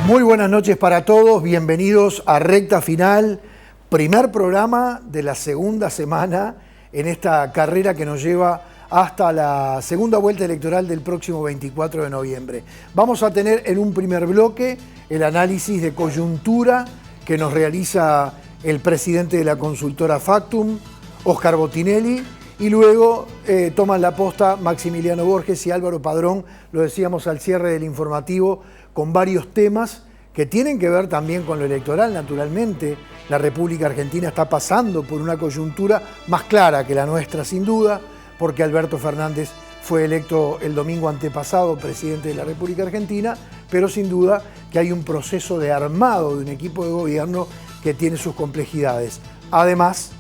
Muy buenas noches para todos, bienvenidos a Recta Final, primer programa de la segunda semana en esta carrera que nos lleva hasta la segunda vuelta electoral del próximo 24 de noviembre. Vamos a tener en un primer bloque el análisis de coyuntura que nos realiza el presidente de la consultora Factum, Oscar Botinelli, y luego toman la posta Maximiliano Borges y Álvaro Padrón, lo decíamos al cierre del informativo, con varios temas que tienen que ver también con lo electoral, naturalmente. La República Argentina está pasando por una coyuntura más clara que la nuestra, sin duda, porque Alberto Fernández fue electo el domingo antepasado presidente de la República Argentina, pero sin duda que hay un proceso de armado de un equipo de gobierno que tiene sus complejidades. Además,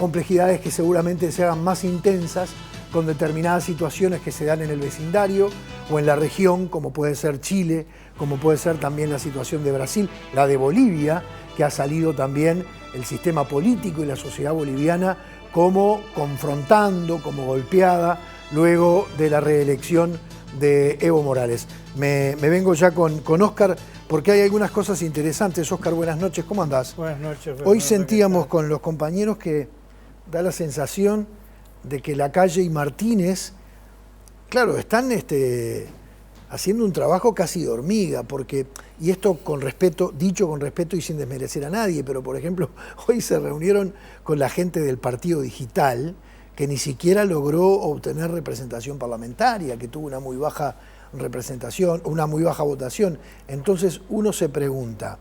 complejidades que seguramente se hagan más intensas con determinadas situaciones que se dan en el vecindario o en la región, como puede ser Chile, como puede ser también la situación de Brasil, la de Bolivia, que ha salido también el sistema político y la sociedad boliviana como confrontando, como golpeada, luego de la reelección de Evo Morales. Me vengo ya con Oscar, porque hay algunas cosas interesantes. Oscar, buenas noches, ¿cómo andás? Buenas noches. Hoy sentíamos con los compañeros que da la sensación de que Lacalle y Martínez, claro, están haciendo un trabajo casi de hormiga, porque, y esto con respeto, dicho con respeto y sin desmerecer a nadie, pero por ejemplo, hoy se reunieron con la gente del Partido Digital, que ni siquiera logró obtener representación parlamentaria, que tuvo una muy baja representación, una muy baja votación. Entonces uno se pregunta,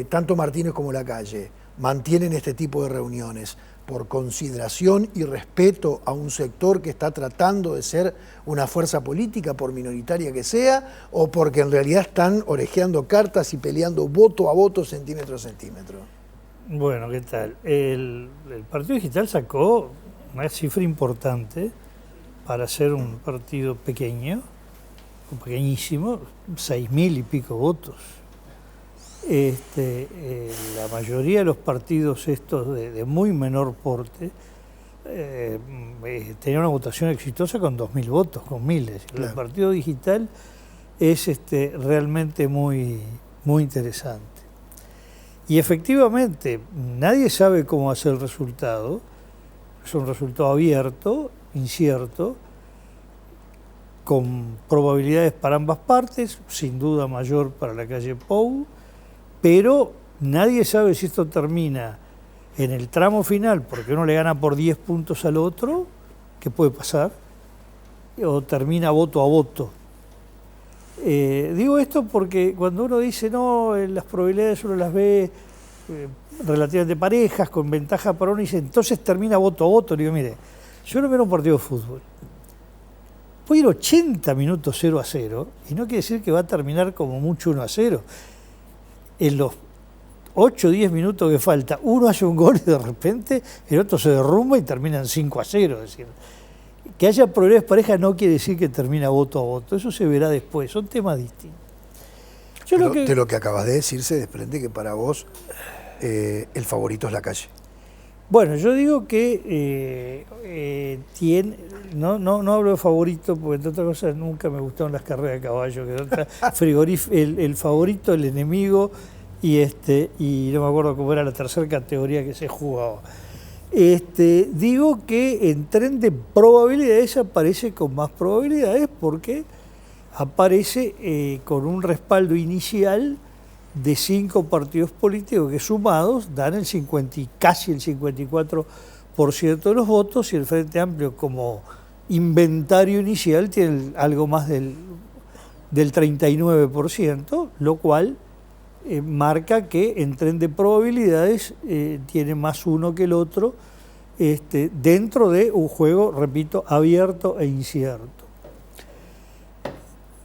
tanto Martínez como Lacalle mantienen este tipo de reuniones por consideración y respeto a un sector que está tratando de ser una fuerza política, por minoritaria que sea, o porque en realidad están orejeando cartas y peleando voto a voto, centímetro a centímetro. Bueno, ¿qué tal? El Partido Digital sacó una cifra importante para ser un partido pequeño, pequeñísimo, 6.000 y pico votos. La mayoría de los partidos estos de muy menor porte tenían una votación exitosa con 2.000 votos, con miles. Claro. El Partido Digital es realmente muy, muy interesante. Y efectivamente, nadie sabe cómo va a ser el resultado. Es un resultado abierto, incierto, con probabilidades para ambas partes, sin duda mayor para Lacalle Pou, pero nadie sabe si esto termina en el tramo final, porque uno le gana por 10 puntos al otro, que puede pasar, o termina voto a voto. Digo esto porque cuando uno dice, no, las probabilidades uno las ve relativamente parejas, con ventaja para uno, y dice, entonces termina voto a voto. Digo, mire, yo no veo un partido de fútbol. Puede ir 80 minutos 0-0, y no quiere decir que va a terminar como mucho 1-0. En los 8 o 10 minutos que falta, uno hace un gol y de repente el otro se derrumba y termina en 5-0. Es decir, que haya probabilidades parejas no quiere decir que termina voto a voto. Eso se verá después, son temas distintos. De lo que acabas de decir se desprende que para vos el favorito es Lacalle. Bueno, yo digo que no hablo de favorito, porque entre otras cosas nunca me gustaron las carreras de caballo, que el favorito, el enemigo, y no me acuerdo cómo era la tercera categoría que se jugaba. Digo que en tren de probabilidades aparece con más probabilidades porque aparece con un respaldo inicial de 5 partidos políticos que sumados dan casi el 54% de los votos, y el Frente Amplio como inventario inicial tiene algo más del 39%, lo cual marca que en tren de probabilidades tiene más uno que el otro, dentro de un juego, repito, abierto e incierto.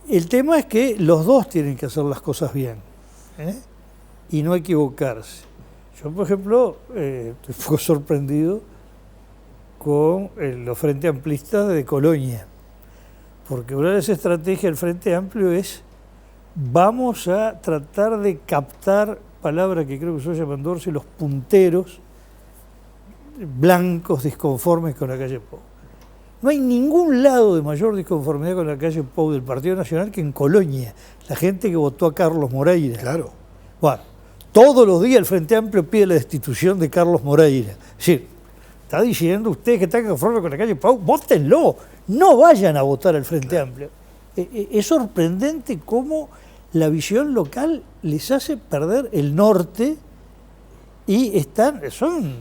El tema es que los dos tienen que hacer las cosas bien, y no equivocarse. Yo, por ejemplo, estoy un poco sorprendido con los Frente Amplistas de Colonia, porque una de las estrategias del Frente Amplio es: vamos a tratar de captar, palabra que creo que se llama Dorsi, los punteros blancos disconformes con Lacalle Pou. No hay ningún lado de mayor disconformidad con la calle Pou del Partido Nacional que en Colonia, la gente que votó a Carlos Moreira. Claro. Bueno, todos los días el Frente Amplio pide la destitución de Carlos Moreira. Es decir, está diciendo ustedes que están conformes con la calle Pou, vótenlo, no vayan a votar al Frente Amplio. Es sorprendente cómo la visión local les hace perder el norte y son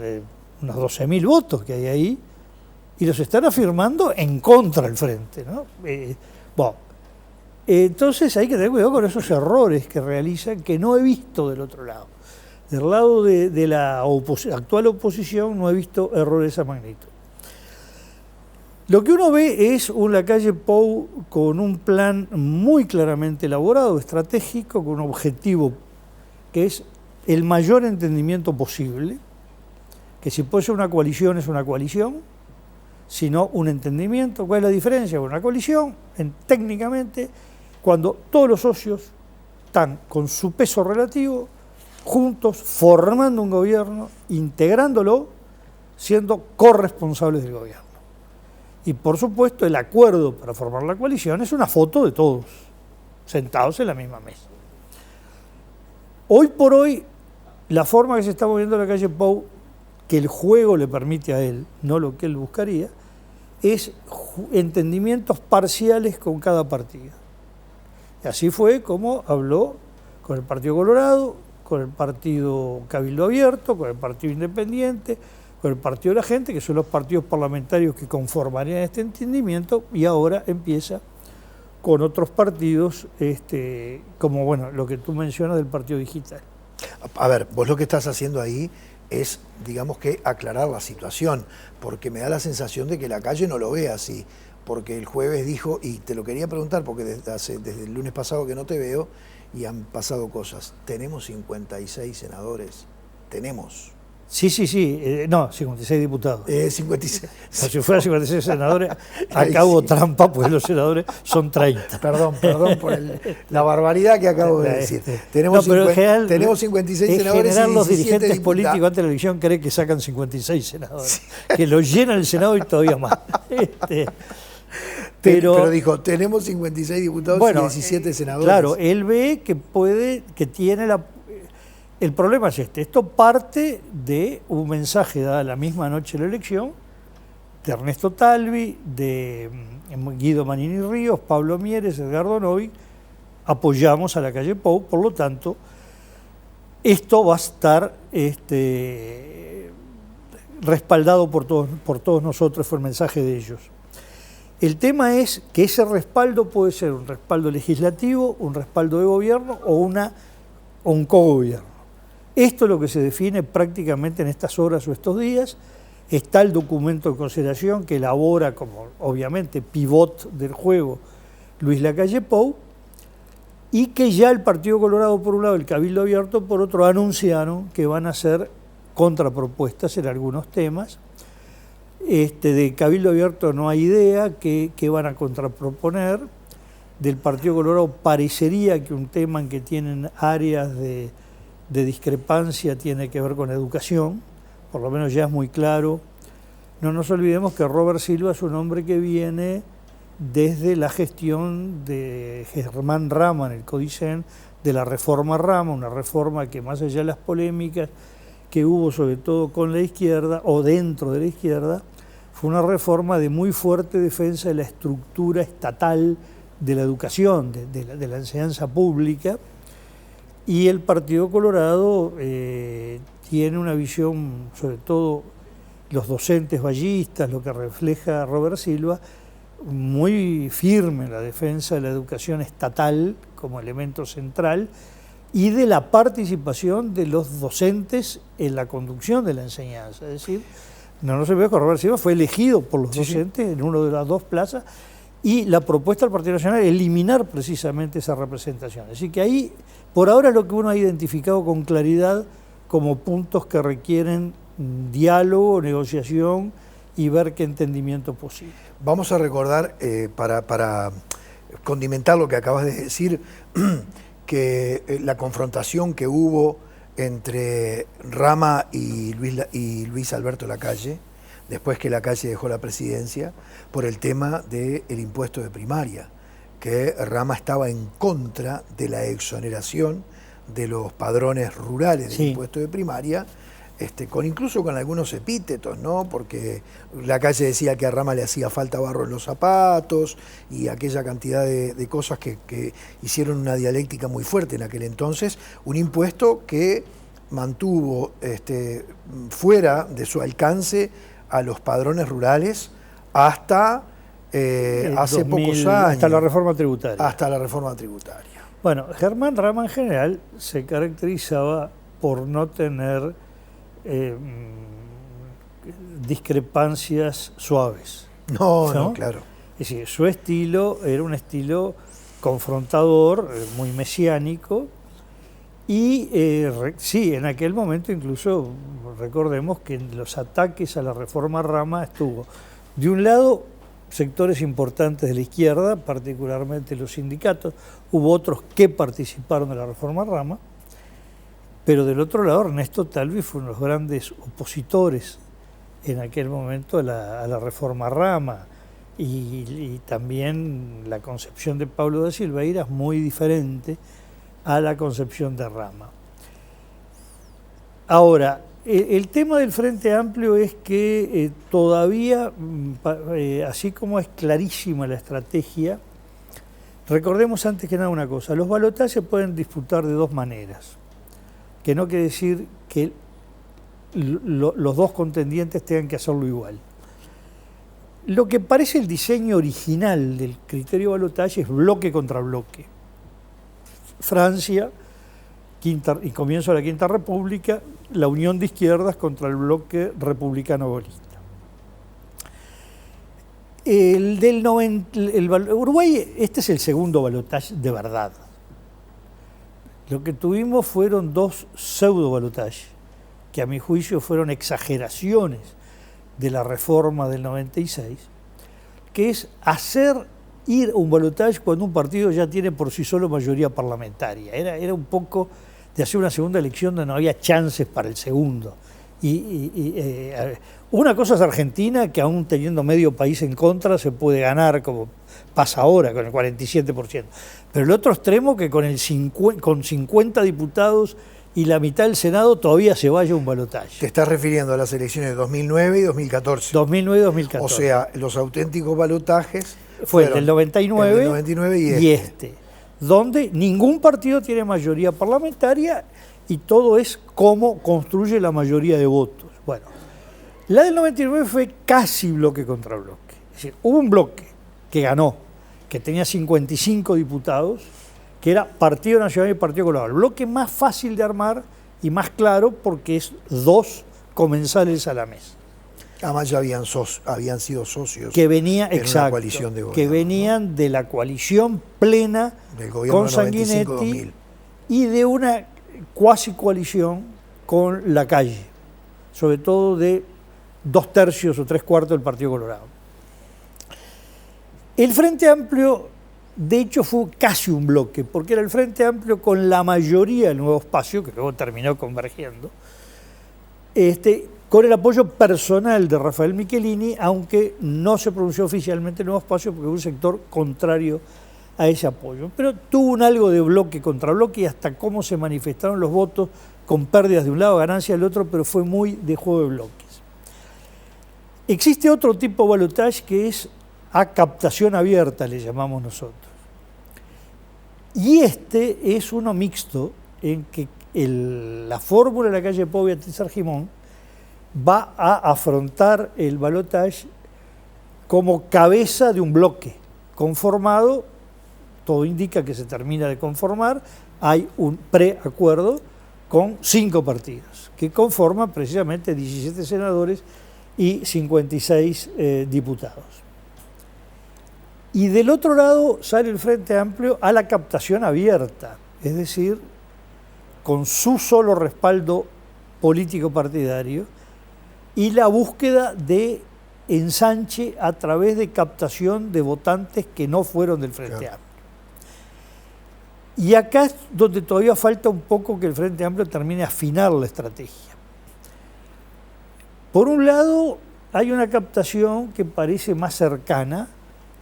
unos 12.000 votos que hay ahí y los están afirmando en contra del Frente, ¿no? Bueno, entonces hay que tener cuidado con esos errores que realizan que no he visto del otro lado. Del lado de la actual oposición no he visto errores de esa magnitud. Lo que uno ve es la calle Pou con un plan muy claramente elaborado, estratégico, con un objetivo que es el mayor entendimiento posible, que si puede ser una coalición es una coalición, sino un entendimiento. ¿Cuál es la diferencia con una coalición? Técnicamente, cuando todos los socios están con su peso relativo, juntos, formando un gobierno, integrándolo, siendo corresponsables del gobierno. Y por supuesto el acuerdo para formar la coalición es una foto de todos, sentados en la misma mesa. Hoy por hoy, la forma que se está moviendo la calle Pou, que el juego le permite a él, no lo que él buscaría, es entendimientos parciales con cada partido. Y así fue como habló con el Partido Colorado, con el Partido Cabildo Abierto, con el Partido Independiente, con el Partido de la Gente, que son los partidos parlamentarios que conformarían este entendimiento, y ahora empieza con otros partidos, como bueno, lo que tú mencionas del Partido Digital. A ver, vos lo que estás haciendo ahí es, digamos que, aclarar la situación, porque me da la sensación de que la calle no lo ve así, porque el jueves dijo, y te lo quería preguntar, porque desde el lunes pasado que no te veo, y han pasado cosas. Tenemos 56 senadores, tenemos. Sí, 56 diputados. 56. Si fuera 56 senadores, acá hubo trampa, pues los senadores son 30. Perdón por la barbaridad que acabo de decir. Tenemos 56 senadores. En general, los dirigentes políticos antes de la elección creen que sacan 56 senadores, sí, que los llenan el Senado y todavía más. Pero dijo, tenemos 56 diputados y 17 senadores. Claro, él ve que tiene el problema es esto parte de un mensaje dado la misma noche de la elección de Ernesto Talvi, de Guido Manini Ríos, Pablo Mieres, Edgardo Novi, apoyamos a la calle Pou, por lo tanto, esto va a estar respaldado por todos nosotros, fue el mensaje de ellos. El tema es que ese respaldo puede ser un respaldo legislativo, un respaldo de gobierno o un cogobierno. Esto es lo que se define prácticamente en estas horas o estos días. Está el documento de consideración que elabora como, obviamente, pivot del juego Luis Lacalle Pou, y que ya el Partido Colorado por un lado, el Cabildo Abierto por otro, anunciaron que van a hacer contrapropuestas en algunos temas. De Cabildo Abierto no hay idea que van a contraproponer. Del Partido Colorado parecería que un tema en que tienen áreas de discrepancia tiene que ver con educación, por lo menos ya es muy claro. No nos olvidemos que Robert Silva es un hombre que viene desde la gestión de Germán Rama en el Codicen, de la reforma Rama, una reforma que más allá de las polémicas que hubo sobre todo con la izquierda o dentro de la izquierda, fue una reforma de muy fuerte defensa de la estructura estatal de la educación, de la enseñanza pública. Y el Partido Colorado tiene una visión, sobre todo los docentes vallistas, lo que refleja Robert Silva, muy firme en la defensa de la educación estatal como elemento central y de la participación de los docentes en la conducción de la enseñanza. Es decir, no se ve que Robert Silva fue elegido por los docentes en una de las dos plazas, y la propuesta del Partido Nacional es eliminar precisamente esa representación. Así que ahí, por ahora, es lo que uno ha identificado con claridad como puntos que requieren diálogo, negociación y ver qué entendimiento es posible. Vamos a recordar, para condimentar lo que acabas de decir, que la confrontación que hubo entre Rama y Luis Alberto Lacalle, después que Lacalle dejó la presidencia, por el tema del impuesto de primaria, que Rama estaba en contra de la exoneración de los padrones rurales del impuesto de primaria, incluso con algunos epítetos, ¿no? Porque Lacalle decía que a Rama le hacía falta barro en los zapatos y aquella cantidad de cosas que hicieron una dialéctica muy fuerte en aquel entonces, un impuesto que mantuvo fuera de su alcance a los padrones rurales hasta hace 2000, pocos años. Hasta la reforma tributaria. Hasta la reforma tributaria. Bueno, Germán Rama en general se caracterizaba por no tener discrepancias suaves. No, claro. Es decir, su estilo era un estilo confrontador, muy mesiánico, y sí, en aquel momento incluso recordemos que en los ataques a la reforma Rama estuvo, de un lado, sectores importantes de la izquierda, particularmente los sindicatos, hubo otros que participaron de la reforma Rama, pero del otro lado Ernesto Talvi fue uno de los grandes opositores en aquel momento a la reforma Rama, y también la concepción de Pablo da Silveira es muy diferente a la concepción de Rama. Ahora, el tema del Frente Amplio es que todavía, así como es clarísima la estrategia, recordemos antes que nada una cosa: los balotajes se pueden disputar de dos maneras, que no quiere decir que los dos contendientes tengan que hacerlo igual. Lo que parece el diseño original del criterio de balotaje es bloque contra bloque. Francia, y comienzo de la Quinta República, la unión de izquierdas contra el bloque republicano-golista. Uruguay, este es el segundo balotaje de verdad. Lo que tuvimos fueron dos pseudo-balotajes, que a mi juicio fueron exageraciones de la reforma del 96, que es hacer ir a un balotaje cuando un partido ya tiene por sí solo mayoría parlamentaria. Era un poco de hacer una segunda elección donde no había chances para el segundo. Una cosa es Argentina, que aún teniendo medio país en contra se puede ganar, como pasa ahora con el 47%. Pero el otro extremo, que con 50 diputados y la mitad del Senado todavía se vaya a un balotaje. Te estás refiriendo a las elecciones de 2009 y 2014. 2009 y 2014. O sea, los auténticos balotajes fue el del 99 y este, donde ningún partido tiene mayoría parlamentaria y todo es cómo construye la mayoría de votos. Bueno, la del 99 fue casi bloque contra bloque. Es decir, hubo un bloque que ganó, que tenía 55 diputados, que era Partido Nacional y Partido Colorado. El bloque más fácil de armar y más claro porque es dos comensales a la mesa. Además ya habían sido socios que venía, en una coalición de gobierno, que venían, ¿no?, de la coalición plena del gobierno con Sanguinetti y de una cuasi coalición con Lacalle, sobre todo de 2/3 o 3/4 del Partido Colorado. El Frente Amplio, de hecho, fue casi un bloque, porque era el Frente Amplio con la mayoría del Nuevo Espacio, que luego terminó convergiendo, con el apoyo personal de Rafael Michelini, aunque no se pronunció oficialmente el Nuevo Espacio porque hubo un sector contrario a ese apoyo. Pero tuvo un algo de bloque contra bloque y hasta cómo se manifestaron los votos, con pérdidas de un lado, ganancias del otro, pero fue muy de juego de bloques. Existe otro tipo de balotaje que es a captación abierta, le llamamos nosotros. Y este es uno mixto en que la fórmula de Lacalle Pou y Beatriz Argimón va a afrontar el balotaje como cabeza de un bloque conformado, todo indica que se termina de conformar, hay un preacuerdo con 5 partidos, que conforman precisamente 17 senadores y 56 diputados. Y del otro lado sale el Frente Amplio a la captación abierta, es decir, con su solo respaldo político partidario y la búsqueda de ensanche a través de captación de votantes que no fueron del Frente Amplio. Y acá es donde todavía falta un poco que el Frente Amplio termine de afinar la estrategia. Por un lado, hay una captación que parece más cercana,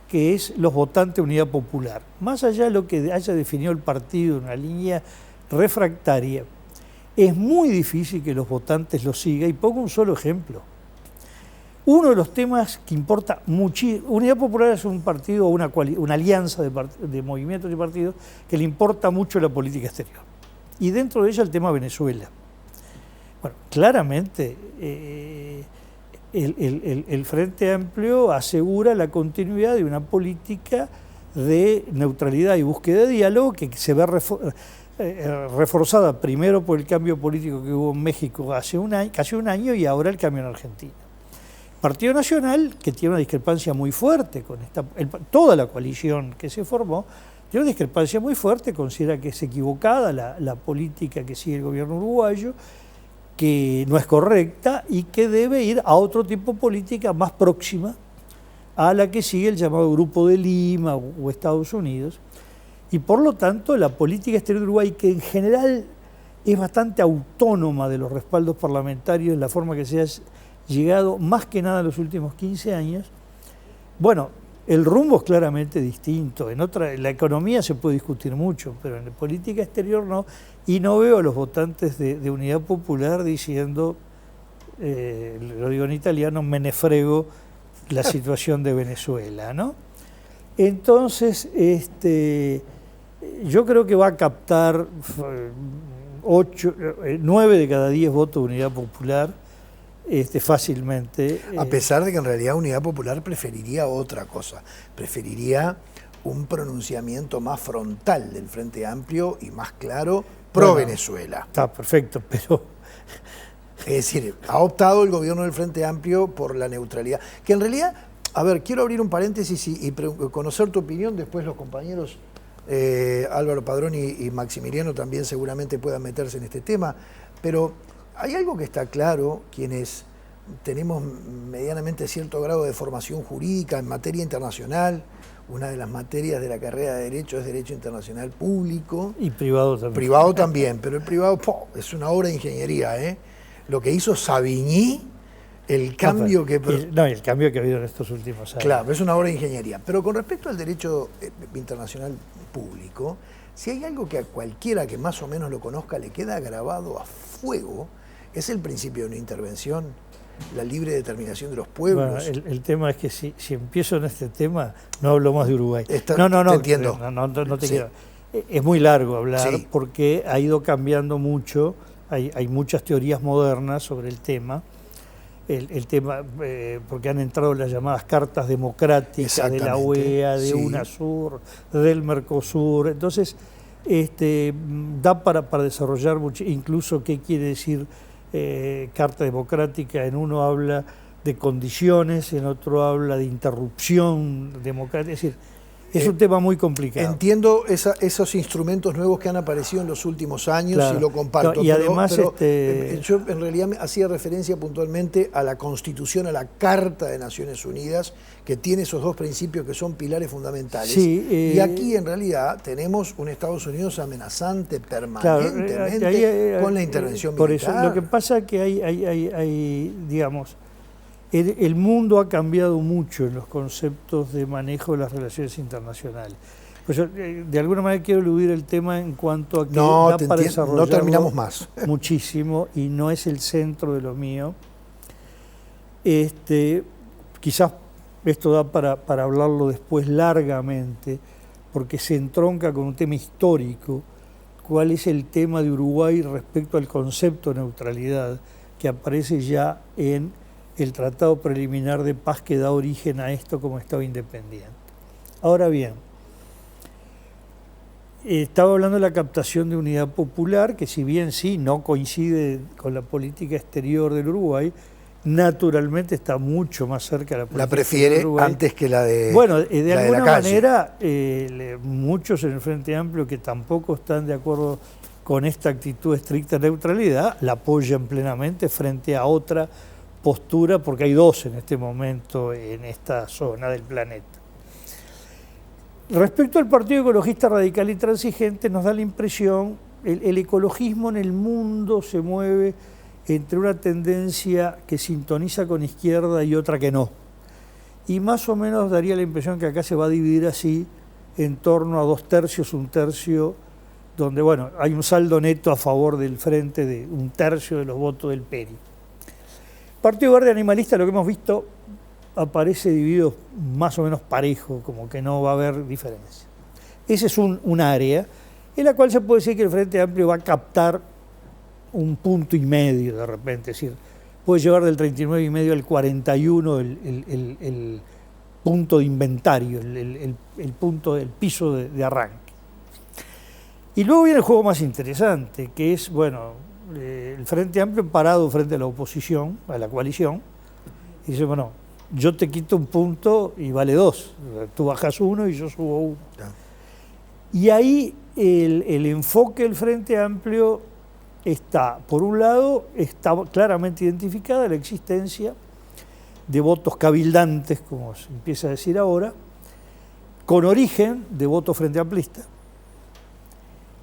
que es los votantes de Unidad Popular. Más allá de lo que haya definido el partido en una línea refractaria, es muy difícil que los votantes lo sigan, y pongo un solo ejemplo. Uno de los temas que importa muchísimo, Unidad Popular es un partido, una alianza de movimientos y partidos que le importa mucho la política exterior. Y dentro de ella el tema Venezuela. Bueno, claramente el Frente Amplio asegura la continuidad de una política de neutralidad y búsqueda de diálogo que se ve reforzada primero por el cambio político que hubo en México hace casi un año, y ahora el cambio en Argentina. Partido Nacional, que tiene una discrepancia muy fuerte con toda la coalición que se formó, tiene una discrepancia muy fuerte, considera que es equivocada la política que sigue el gobierno uruguayo, que no es correcta y que debe ir a otro tipo de política más próxima a la que sigue el llamado Grupo de Lima o Estados Unidos. Y por lo tanto la política exterior de Uruguay, que en general es bastante autónoma de los respaldos parlamentarios en la forma que se ha llegado más que nada en los últimos 15 años, bueno, el rumbo es claramente distinto. En la economía se puede discutir mucho, pero en la política exterior no. Y no veo a los votantes de Unidad Popular diciendo, lo digo en italiano, me ne frego la situación de Venezuela, ¿no? Entonces, yo creo que va a captar 9 de cada 10 votos de Unidad Popular fácilmente. A pesar de que en realidad Unidad Popular preferiría otra cosa, preferiría un pronunciamiento más frontal del Frente Amplio y más claro pro Venezuela. Está perfecto, pero... Es decir, ha optado el gobierno del Frente Amplio por la neutralidad, que en realidad, a ver, quiero abrir un paréntesis y conocer tu opinión, después los compañeros Álvaro Padrón y Maximiliano también seguramente puedan meterse en este tema, pero hay algo que está claro, quienes tenemos medianamente cierto grado de formación jurídica en materia internacional. Una de las materias de la carrera de Derecho es Derecho Internacional Público. Y privado también. Privado también, pero el privado es una obra de ingeniería, ¿eh? Lo que hizo Savigny, el cambio el cambio que ha habido en estos últimos años. Claro, es una obra de ingeniería. Pero con respecto al Derecho Internacional Público, si hay algo que a cualquiera que más o menos lo conozca le queda grabado a fuego, es el principio de no intervención, la libre determinación de los pueblos. Bueno, el tema es que si empiezo en este tema, no hablo más de Uruguay. No, te entiendo. No te quiero. Es muy largo hablar, sí, porque ha ido cambiando mucho, hay muchas teorías modernas sobre el tema. El tema, porque han entrado las llamadas cartas democráticas de la OEA, de UNASUR, del Mercosur. Entonces, da para desarrollar mucho, incluso qué quiere decir carta democrática. En uno habla de condiciones, en otro habla de interrupción democrática. Es decir, es un tema muy complicado. Entiendo esos instrumentos nuevos que han aparecido en los últimos años, claro, y lo comparto. No, y además, yo en realidad me hacía referencia puntualmente a la Constitución, a la Carta de Naciones Unidas, que tiene esos dos principios que son pilares fundamentales. Sí, y aquí en realidad tenemos un Estados Unidos amenazante permanentemente con la intervención por militar. Por eso, lo que pasa es que hay digamos, el mundo ha cambiado mucho en los conceptos de manejo de las relaciones internacionales. Pues yo, de alguna manera quiero eludir el tema en cuanto a que da para desarrollarlo. No terminamos más. Muchísimo, y no es el centro de lo mío. Quizás esto da para hablarlo después largamente, porque se entronca con un tema histórico. ¿Cuál es el tema de Uruguay respecto al concepto de neutralidad que aparece ya en el Tratado Preliminar de Paz que da origen a esto como Estado independiente? Ahora bien, estaba hablando de la captación de Unidad Popular, que si bien sí no coincide con la política exterior del Uruguay, naturalmente está mucho más cerca de la política. La prefiere antes que la de Bueno, de alguna manera, muchos en el Frente Amplio que tampoco están de acuerdo con esta actitud de estricta neutralidad, la apoyan plenamente frente a otra postura, porque hay dos en este momento en esta zona del planeta. Respecto al Partido Ecologista Radical y Transigente, nos da la impresión, el ecologismo en el mundo se mueve entre una tendencia que sintoniza con izquierda y otra que no. Y más o menos daría la impresión que acá se va a dividir así en torno a 2/3, 1/3, donde bueno, hay un saldo neto a favor del frente de 1/3 de los votos del PERI. Partido Verde Animalista, lo que hemos visto, aparece dividido más o menos parejo, como que no va a haber diferencia. Ese es un área en la cual se puede decir que el Frente Amplio va a captar 1,5 puntos de repente, es decir, puede llevar del 39,5 al 41 el punto de inventario, el punto del piso de arranque. Y luego viene el juego más interesante, que es, bueno, el Frente Amplio parado frente a la oposición, a la coalición, y dice, bueno, yo te quito 1 punto y vale 2, tú bajas 1 y yo subo 1. Y ahí el enfoque del Frente Amplio está, por un lado, está claramente identificada la existencia de votos cabildantes, como se empieza a decir ahora, con origen de voto frente amplista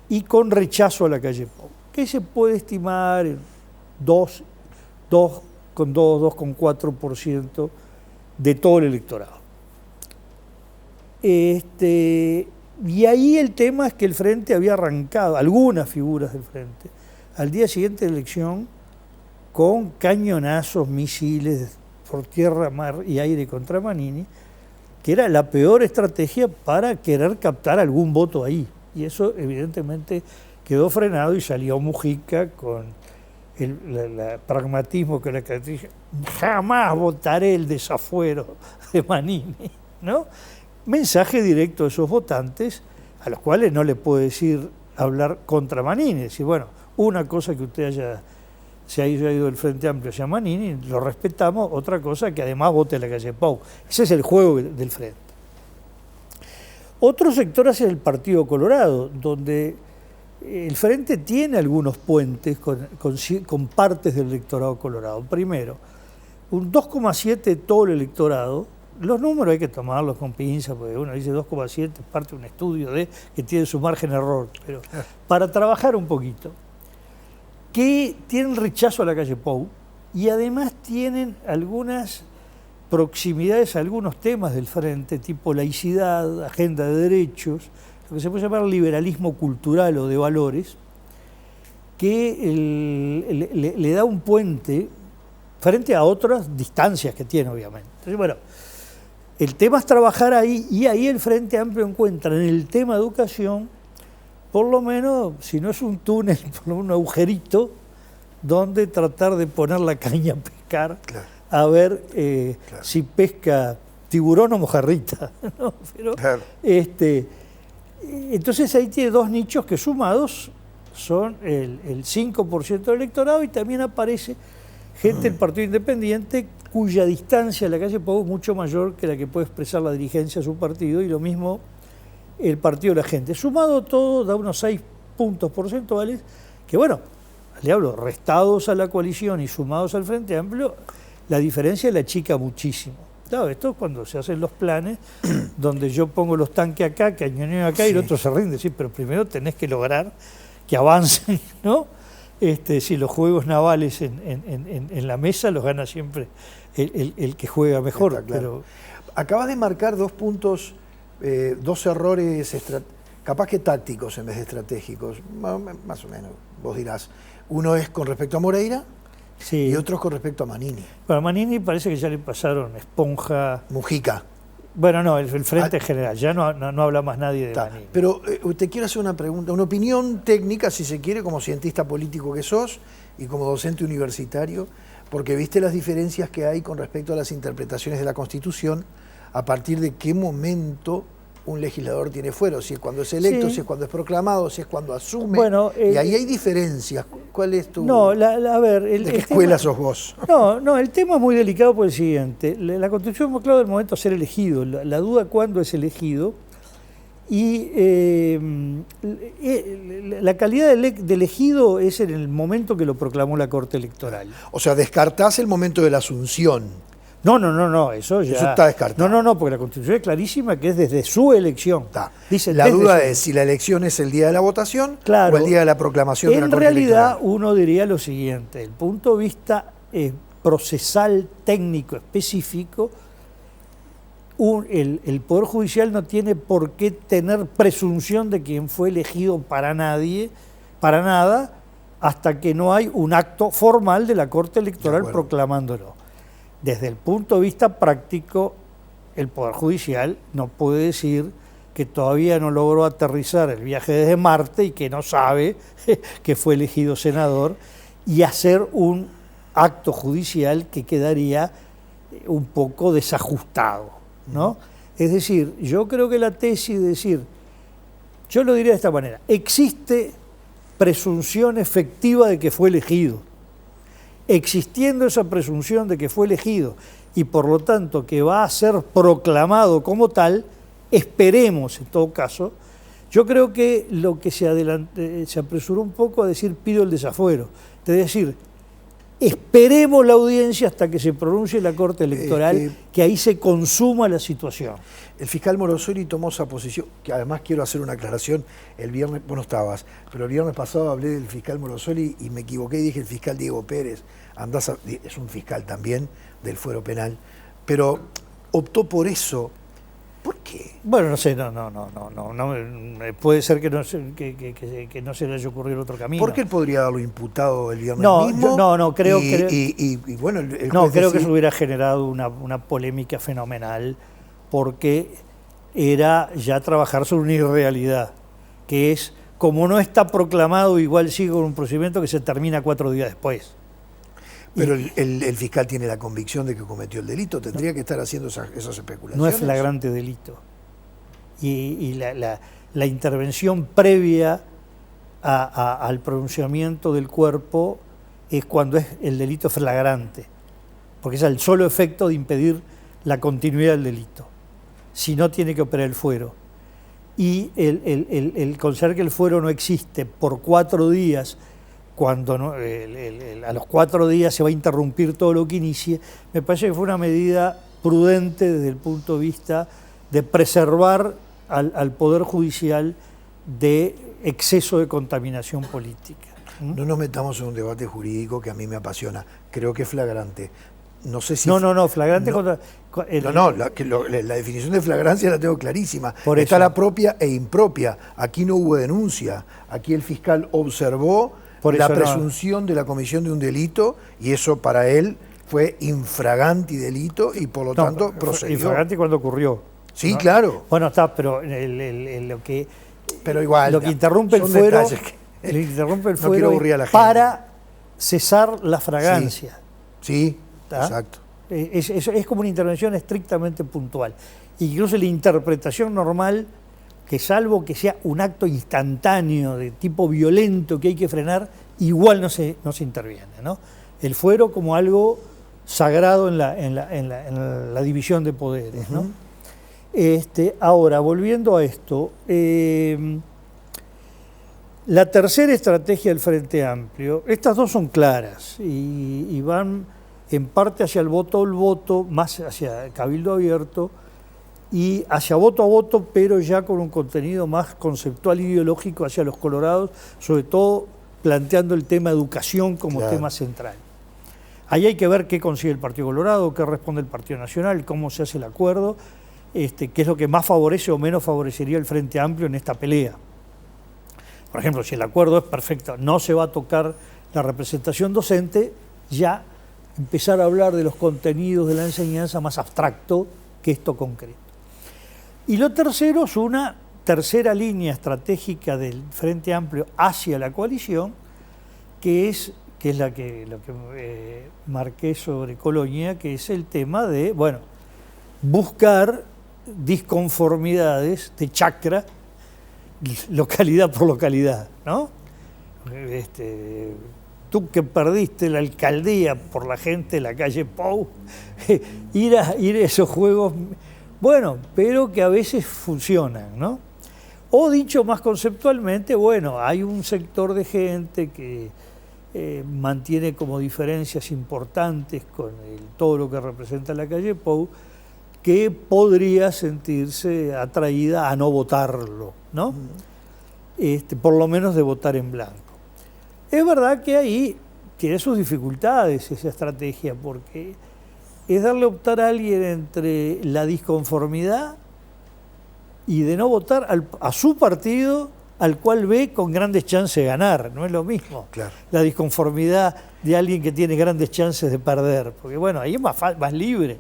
y con rechazo a la calle Pou, que se puede estimar en 2,4% de todo el electorado. Y ahí el tema es que el Frente había arrancado, algunas figuras del Frente, al día siguiente de la elección, con cañonazos, misiles por tierra, mar y aire contra Manini, que era la peor estrategia para querer captar algún voto ahí. Y eso evidentemente quedó frenado y salió Mujica con el pragmatismo que le caracteriza. Jamás votaré el desafuero de Manini, ¿no? Mensaje directo a esos votantes, a los cuales no le puede decir hablar contra Manini, decir, bueno, una cosa que usted se haya ido del Frente Amplio hacia Manini, lo respetamos, otra cosa que además vote a la calle Pou. Ese es el juego del Frente. Otro sector es el Partido Colorado, donde el Frente tiene algunos puentes con partes del electorado colorado. Primero, un 2,7 de todo el electorado. Los números hay que tomarlos con pinzas, porque uno dice 2,7, parte de un estudio que tiene su margen de error, pero para trabajar un poquito, que tienen rechazo a la calle Pou y además tienen algunas proximidades a algunos temas del Frente, tipo laicidad, agenda de derechos, lo que se puede llamar liberalismo cultural o de valores, que le da un puente frente a otras distancias que tiene, obviamente. Entonces, bueno, el tema es trabajar ahí, y ahí el Frente Amplio encuentra en el tema educación, por lo menos, si no es un túnel, por lo menos un agujerito, donde tratar de poner la caña a pescar, claro, a ver claro, si pesca tiburón o mojarrita, ¿no? Pero, claro, entonces ahí tiene dos nichos que sumados son el 5% del electorado, y también aparece gente del Partido Independiente cuya distancia a la calle Pou es mucho mayor que la que puede expresar la dirigencia de su partido, y lo mismo el Partido de la Gente. Sumado todo da unos 6 puntos porcentuales que, bueno, le hablo, restados a la coalición y sumados al Frente Amplio, la diferencia la achica muchísimo. Claro, esto es cuando se hacen los planes donde yo pongo los tanques acá, cañoneo acá, sí, y el otro se rinde. Sí, pero primero tenés que lograr que avancen, ¿no? Si los juegos navales en la mesa los gana siempre el que juega mejor. Claro. Pero acabas de marcar 2 puntos, 2 errores capaz que tácticos en vez de estratégicos, más o menos, vos dirás. Uno es con respecto a Moreira, sí, y otro es con respecto a Manini. Bueno, a Manini parece que ya le pasaron esponja. Mujica. Bueno, no, el Frente en general, ya no habla más nadie de Manini. Pero te quiero hacer una pregunta, una opinión técnica, si se quiere, como cientista político que sos y como docente universitario, porque viste las diferencias que hay con respecto a las interpretaciones de la Constitución, a partir de qué momento un legislador tiene fuero, si es cuando es electo, sí, si es cuando es proclamado, si es cuando asume, bueno, y ahí hay diferencias. ¿Cuál es tu...? No, a ver... ¿De qué escuela sos vos? No, el tema es muy delicado por el siguiente. La Constitución es muy claro del momento de ser elegido, la duda cuándo es elegido, y la calidad de elegido es en el momento que lo proclamó la Corte Electoral. O sea, descartás el momento de la asunción. No, eso ya... Eso está descartado. No, porque la Constitución es clarísima que es desde su elección. Dice, la duda es si la elección es el día de la votación, claro, o el día de la proclamación de la Corte Electoral. En realidad uno diría lo siguiente, el punto de vista procesal, técnico, específico, el Poder Judicial no tiene por qué tener presunción de quien fue elegido para nada, hasta que no hay un acto formal de la Corte Electoral proclamándolo. Desde el punto de vista práctico, el Poder Judicial no puede decir que todavía no logró aterrizar el viaje desde Marte y que no sabe que fue elegido senador, y hacer un acto judicial que quedaría un poco desajustado, ¿no? Es decir, yo creo que la tesis de decir, yo lo diría de esta manera, existe presunción efectiva de que fue elegido. Existiendo esa presunción de que fue elegido y por lo tanto que va a ser proclamado como tal, esperemos en todo caso, yo creo que lo que se apresuró un poco a decir pido el desafuero, es decir, esperemos la audiencia hasta que se pronuncie la Corte Electoral, que ahí se consuma la situación. El fiscal Morosoli tomó esa posición, que además quiero hacer una aclaración, el viernes, vos no estabas, pero el viernes pasado hablé del fiscal Morosoli y me equivoqué y dije el fiscal Diego Pérez, es un fiscal también del fuero penal, pero optó por eso. ¿Por qué? Bueno, no sé, no, puede ser que no se le haya ocurrido otro camino. ¿Por qué él podría haberlo imputado el viernes mismo? Creo creo que eso hubiera generado una polémica fenomenal, porque era ya trabajar sobre una irrealidad, que es, como no está proclamado, igual sigue con un procedimiento que se termina 4 días después. Pero el fiscal tiene la convicción de que cometió el delito, tendría que estar haciendo esas especulaciones. No es flagrante delito. Y la intervención previa al pronunciamiento del cuerpo es cuando es el delito flagrante, porque es el solo efecto de impedir la continuidad del delito. Si no, tiene que operar el fuero. Y el considerar que el fuero no existe por 4 días, cuando a los 4 días se va a interrumpir todo lo que inicie, me parece que fue una medida prudente desde el punto de vista de preservar al Poder Judicial de exceso de contaminación política. No nos metamos en un debate jurídico que a mí me apasiona, creo que es flagrante. No sé si... flagrante contra... la definición de flagrancia la tengo clarísima. Está la propia e impropia. Aquí no hubo denuncia, aquí el fiscal observó la presunción de la comisión de un delito y eso para él fue infraganti delito y por lo tanto procedió. Infraganti cuando ocurrió. Sí, ¿no? Claro. Bueno, está, pero lo que interrumpe el fuero, para cesar la fragancia. Sí, exacto. Es como una intervención estrictamente puntual. Incluso la interpretación normal, que salvo que sea un acto instantáneo de tipo violento que hay que frenar, igual no se interviene, ¿no? El fuero como algo sagrado en la división de poderes, ¿no? Ahora, volviendo a esto, la tercera estrategia del Frente Amplio, estas dos son claras y van en parte hacia el voto, más hacia cabildo abierto, y hacia voto a voto, pero ya con un contenido más conceptual e ideológico hacia los colorados, sobre todo planteando el tema educación como tema central. Ahí hay que ver qué consigue el Partido Colorado, qué responde el Partido Nacional, cómo se hace el acuerdo, qué es lo que más favorece o menos favorecería el Frente Amplio en esta pelea. Por ejemplo, si el acuerdo es perfecto, no se va a tocar la representación docente, ya empezar a hablar de los contenidos de la enseñanza más abstracto que esto concreto. Y lo tercero es una tercera línea estratégica del Frente Amplio hacia la coalición, que es lo que marqué sobre Colonia, que es el tema de, buscar disconformidades de chacra, localidad por localidad, ¿no? Tú que perdiste la alcaldía por la gente de la calle Pou, ir a esos juegos, pero que a veces funcionan, ¿no? O dicho más conceptualmente, hay un sector de gente que mantiene como diferencias importantes con todo lo que representa la calle Pou, que podría sentirse atraída a no votarlo, ¿no? Por lo menos de votar en blanco. Es verdad que ahí tiene sus dificultades esa estrategia, porque es darle a optar a alguien entre la disconformidad y de no votar a su partido, al cual ve con grandes chances de ganar. No es lo mismo. Claro. La disconformidad de alguien que tiene grandes chances de perder, porque bueno, ahí es más libre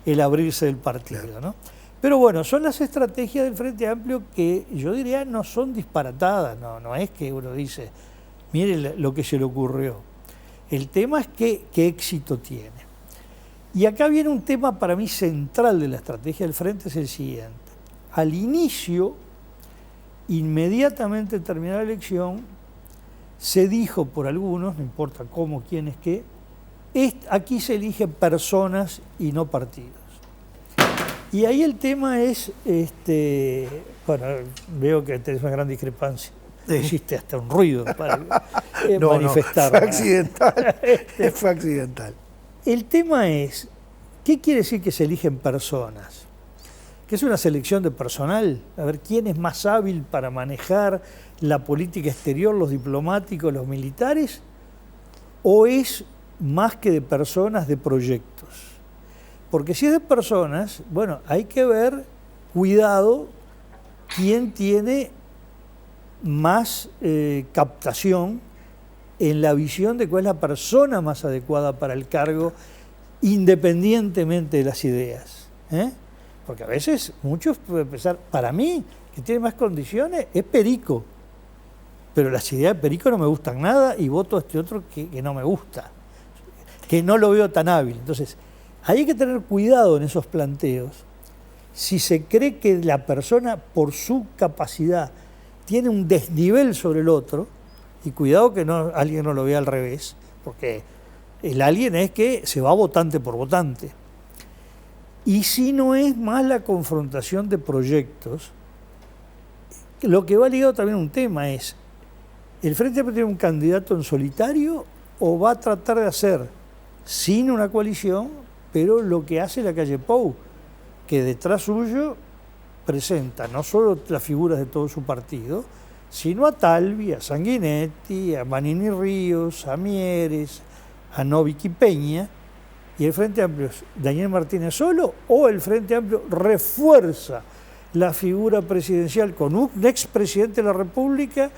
el abrirse del partido, claro, ¿no? Pero bueno, son las estrategias del Frente Amplio que yo diría no son disparatadas, no es que uno dice, mire lo que se le ocurrió. El tema es qué éxito tiene. Y acá viene un tema para mí central de la estrategia del Frente, es el siguiente. Al inicio, inmediatamente terminada la elección, se dijo por algunos, no importa cómo, quién es qué, aquí se eligen personas y no partidos. Y ahí el tema es, bueno, veo que tenés una gran discrepancia. Hiciste hasta un ruido para manifestar. No, fue accidental. Fue accidental. El tema es, ¿qué quiere decir que se eligen personas? ¿Que es una selección de personal? A ver, ¿quién es más hábil para manejar la política exterior, los diplomáticos, los militares? ¿O es más que de personas, de proyectos? Porque si es de personas, bueno, hay que ver, cuidado, quién tiene más captación en la visión de cuál es la persona más adecuada para el cargo, independientemente de las ideas. Porque a veces muchos pueden pensar, para mí, que tiene más condiciones, es Perico. Pero las ideas de Perico no me gustan nada y voto a este otro que no me gusta, que no lo veo tan hábil. Entonces, hay que tener cuidado en esos planteos. Si se cree que la persona, por su capacidad, tiene un desnivel sobre el otro, y cuidado que alguien no lo vea al revés, porque el alguien es que se va votante por votante. Y si no es más la confrontación de proyectos, lo que va ligado también a un tema es, ¿el Frente Amplio tiene un candidato en solitario o va a tratar de hacer sin una coalición, pero lo que hace la calle Pou, que detrás suyo presenta no solo las figuras de todo su partido, sino a Talvi, a Sanguinetti, a Manini Ríos, a Mieres, a Novik y Peña? ¿Y el Frente Amplio es Daniel Martínez solo o el Frente Amplio refuerza la figura presidencial con un expresidente de la República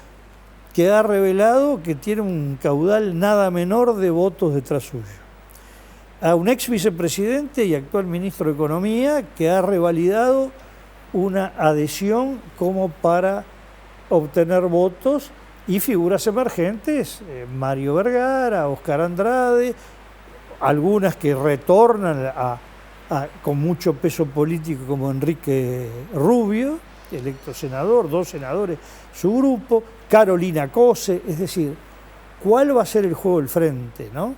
que ha revelado que tiene un caudal nada menor de votos detrás suyo? A un ex vicepresidente y actual ministro de Economía que ha revalidado una adhesión como para obtener votos, y figuras emergentes, Mario Vergara, Oscar Andrade, algunas que retornan con mucho peso político como Enrique Rubio, electo senador, 2 senadores, su grupo, Carolina Cose. Es decir, ¿cuál va a ser el juego del Frente, no?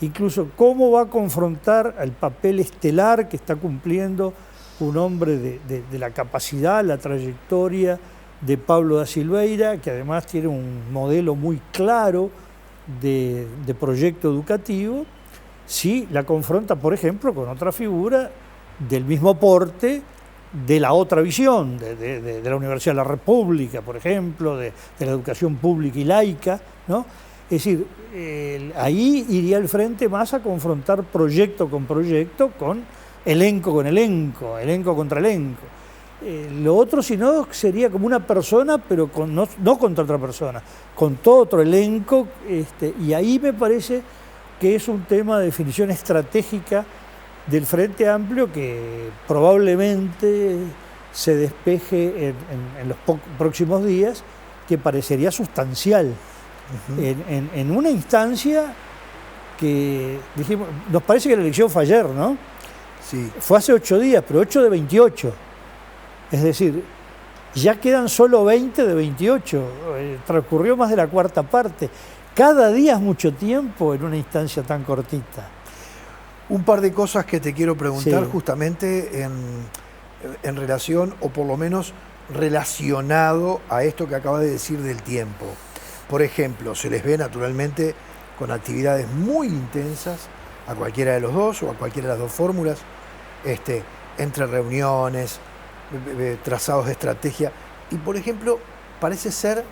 Incluso cómo va a confrontar el papel estelar que está cumpliendo un hombre de la capacidad, la trayectoria de Pablo da Silveira, que además tiene un modelo muy claro de proyecto educativo, si la confronta, por ejemplo, con otra figura del mismo porte, de la otra visión, de la Universidad de la República, por ejemplo, de la educación pública y laica, ¿no? Es decir, ahí iría el Frente más a confrontar proyecto con proyecto, con elenco contra elenco. Lo otro, si no, sería como una persona, pero no contra otra persona, con todo otro elenco, y ahí me parece que es un tema de definición estratégica del Frente Amplio que probablemente se despeje en los próximos días, que parecería sustancial. En una instancia que dijimos, nos parece que la elección fue ayer, ¿no? Sí. Fue hace 8 días, pero 8 de 28. Es decir, ya quedan solo 20 de 28. Transcurrió más de la cuarta parte. Cada día es mucho tiempo en una instancia tan cortita. Un par de cosas que te quiero preguntar, sí, justamente en relación, o por lo menos relacionado a esto que acabas de decir del tiempo. Por ejemplo, se les ve naturalmente con actividades muy intensas a cualquiera de los dos o a cualquiera de las dos fórmulas, entre reuniones, trazados de estrategia. Y, por ejemplo, parece ser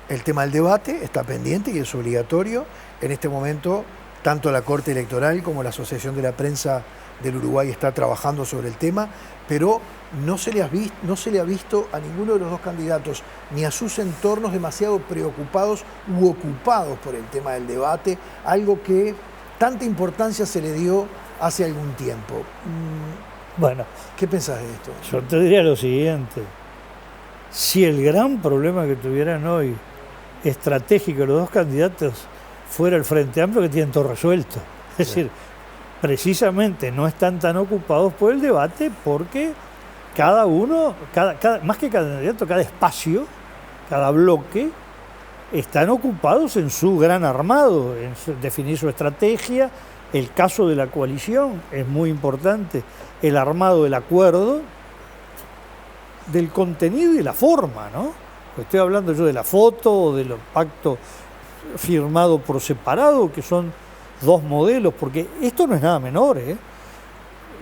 el tema del debate, está pendiente y es obligatorio. En este momento, tanto la Corte Electoral como la Asociación de la Prensa del Uruguay está trabajando sobre el tema, pero no se le ha visto a ninguno de los dos candidatos ni a sus entornos demasiado preocupados u ocupados por el tema del debate, algo que tanta importancia se le dio hace algún tiempo. Bueno, ¿qué pensás de esto? Yo te diría lo siguiente: si el gran problema que tuvieran hoy estratégico los dos candidatos fuera el Frente Amplio, que tienen todo resuelto. Es decir, precisamente no están tan ocupados por el debate porque cada uno, más que cada candidato, cada espacio, cada bloque, están ocupados en su gran armado, en definir su estrategia. El caso de la coalición es muy importante, el armado del acuerdo, del contenido y la forma, ¿no? Estoy hablando yo de la foto o del pacto firmado por separado, que son dos modelos, porque esto no es nada menor, ¿eh?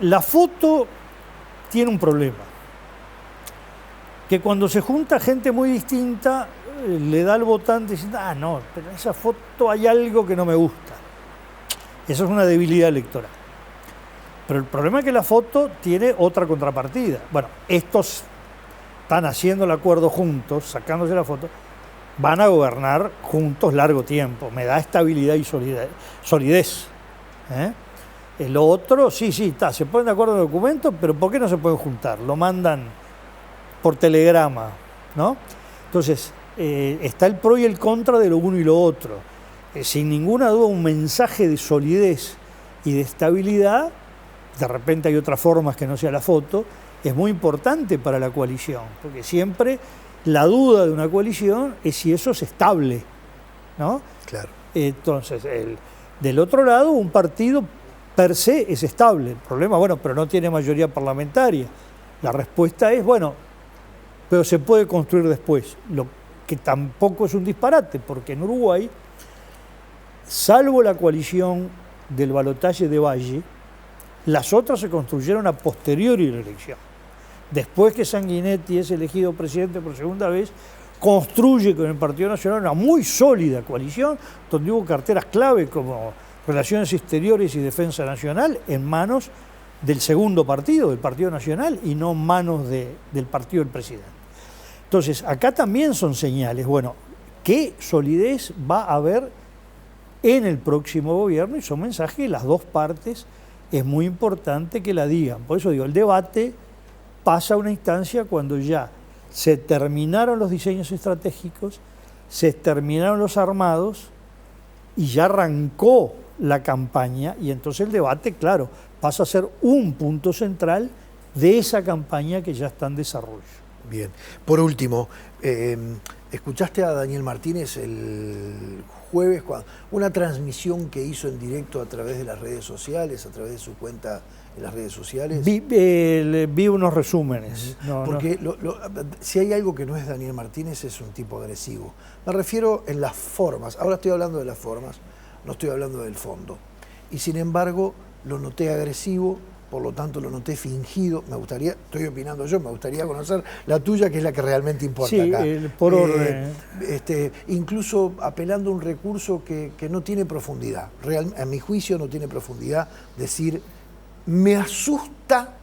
La foto tiene un problema, que cuando se junta gente muy distinta, le da al votante diciendo, no, pero en esa foto hay algo que no me gusta. Eso es una debilidad electoral. Pero el problema es que la foto tiene otra contrapartida. Bueno, estos están haciendo el acuerdo juntos, sacándose la foto, van a gobernar juntos largo tiempo. Me da estabilidad y solidez. El otro, sí, se ponen de acuerdo en el documento, pero ¿por qué no se pueden juntar? Lo mandan por telegrama, ¿no? Entonces, está el pro y el contra de lo uno y lo otro. Sin ninguna duda, un mensaje de solidez y de estabilidad, de repente hay otras formas que no sea la foto, es muy importante para la coalición, porque siempre la duda de una coalición es si eso es estable, ¿no? Claro. Entonces, del otro lado, un partido per se es estable. El problema, pero no tiene mayoría parlamentaria. La respuesta es, pero se puede construir después, lo que tampoco es un disparate, porque en Uruguay, salvo la coalición del balotaje de Valle, las otras se construyeron a posteriori de la elección. Después que Sanguinetti es elegido presidente por segunda vez, construye con el Partido Nacional una muy sólida coalición, donde hubo carteras clave como Relaciones Exteriores y Defensa Nacional en manos del segundo partido, del Partido Nacional, y no en manos del partido del presidente. Entonces, acá también son señales. ¿Qué solidez va a haber en el próximo gobierno? Y son mensajes que las dos partes es muy importante que la digan. Por eso digo, el debate pasa a una instancia cuando ya se terminaron los diseños estratégicos, se terminaron los armados y ya arrancó la campaña, y entonces el debate, claro, pasa a ser un punto central de esa campaña que ya está en desarrollo. Bien. Por último, ¿escuchaste a Daniel Martínez el jueves, una transmisión que hizo en directo a través de las redes sociales, a través de su cuenta en las redes sociales? Vi unos resúmenes. Porque si hay algo que no es Daniel Martínez, es un tipo agresivo. Me refiero en las formas. Ahora estoy hablando de las formas, no estoy hablando del fondo. Y sin embargo, lo noté agresivo, por lo tanto lo noté fingido. Estoy opinando yo, me gustaría conocer la tuya, que es la que realmente importa acá. Por orden. Incluso apelando a un recurso que no tiene profundidad. A mi juicio no tiene profundidad. Decir, me asusta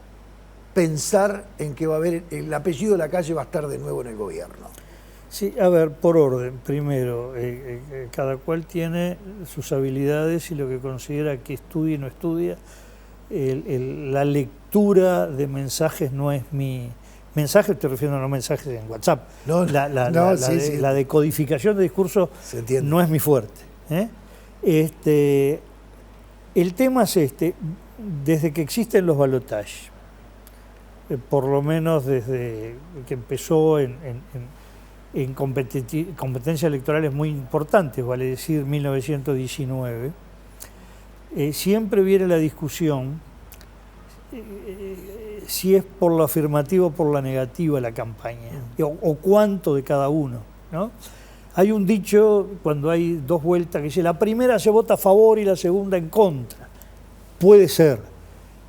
pensar en que va a haber el apellido de la calle va a estar de nuevo en el gobierno. Sí, a ver, por orden. Primero, cada cual tiene sus habilidades y lo que considera que estudia y no estudia. La lectura de mensajes no es mi... Mensajes, estoy refiriendo a los mensajes en WhatsApp. La decodificación de discursos no es mi fuerte. El tema es desde que existen los balotajes, por lo menos desde que empezó en competencias electorales muy importantes, vale decir 1919, siempre viene la discusión si es por la afirmativa o por la negativa la campaña, o cuánto de cada uno, ¿no? Hay un dicho cuando hay dos vueltas que dice la primera se vota a favor y la segunda en contra. Puede ser.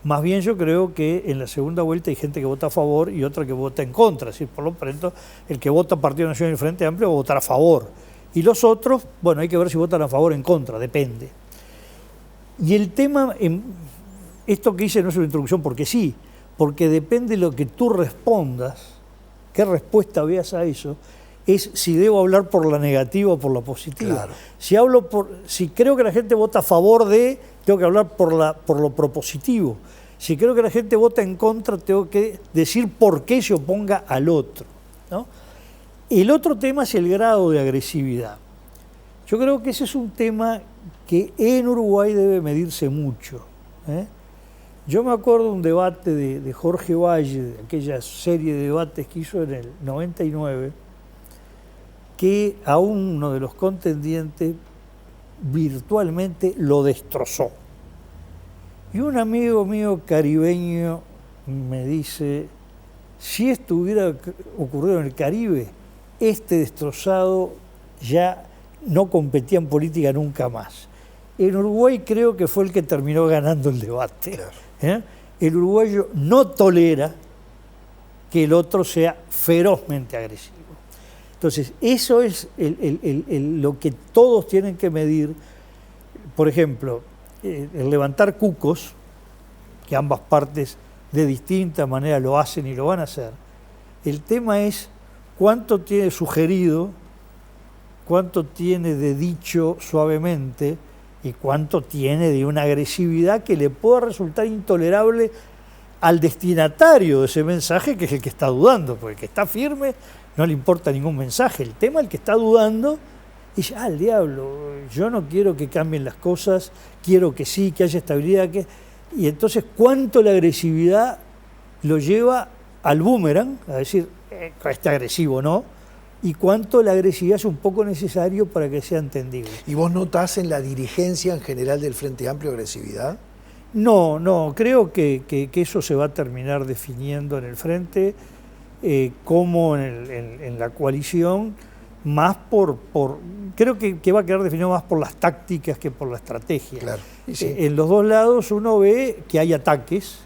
Más bien yo creo que en la segunda vuelta hay gente que vota a favor y otra que vota en contra. Así, por lo tanto, el que vota Partido Nacional y Frente Amplio va a votar a favor. Y los otros, bueno, hay que ver si votan a favor o en contra, depende. Y el tema, esto que hice no es una introducción porque sí, porque depende de lo que tú respondas, qué respuesta veas a eso, es si debo hablar por la negativa o por la positiva. Claro. Si creo que la gente vota a favor de, tengo que hablar por lo propositivo. Si creo que la gente vota en contra, tengo que decir por qué se oponga al otro, ¿no? El otro tema es el grado de agresividad. Yo creo que ese es un tema que en Uruguay debe medirse mucho, ¿eh? Yo me acuerdo de un debate de Jorge Valle, de aquella serie de debates que hizo en el 99, que a uno de los contendientes virtualmente lo destrozó. Y un amigo mío caribeño me dice, si esto hubiera ocurrido en el Caribe, este destrozado ya no competía en política nunca más. En Uruguay creo que fue el que terminó ganando el debate. Claro. El uruguayo no tolera que el otro sea ferozmente agresivo. Entonces, eso es lo que todos tienen que medir. Por ejemplo, el levantar cucos, que ambas partes de distinta manera lo hacen y lo van a hacer. El tema es cuánto tiene sugerido, cuánto tiene de dicho suavemente y cuánto tiene de una agresividad que le pueda resultar intolerable al destinatario de ese mensaje, que es el que está dudando, porque el que está firme no le importa ningún mensaje. El tema, el que está dudando, dice, al diablo, yo no quiero que cambien las cosas, quiero que sí, que haya estabilidad. Y entonces, ¿cuánto la agresividad lo lleva al boomerang? A decir, este agresivo, ¿no? Y cuánto la agresividad es un poco necesario para que sea entendible. ¿Y vos notás en la dirigencia en general del Frente Amplio agresividad? No, creo que eso se va a terminar definiendo en el Frente, como en la coalición, más creo que va a quedar definido más por las tácticas que por la estrategia. Claro. Sí. En los dos lados uno ve que hay ataques,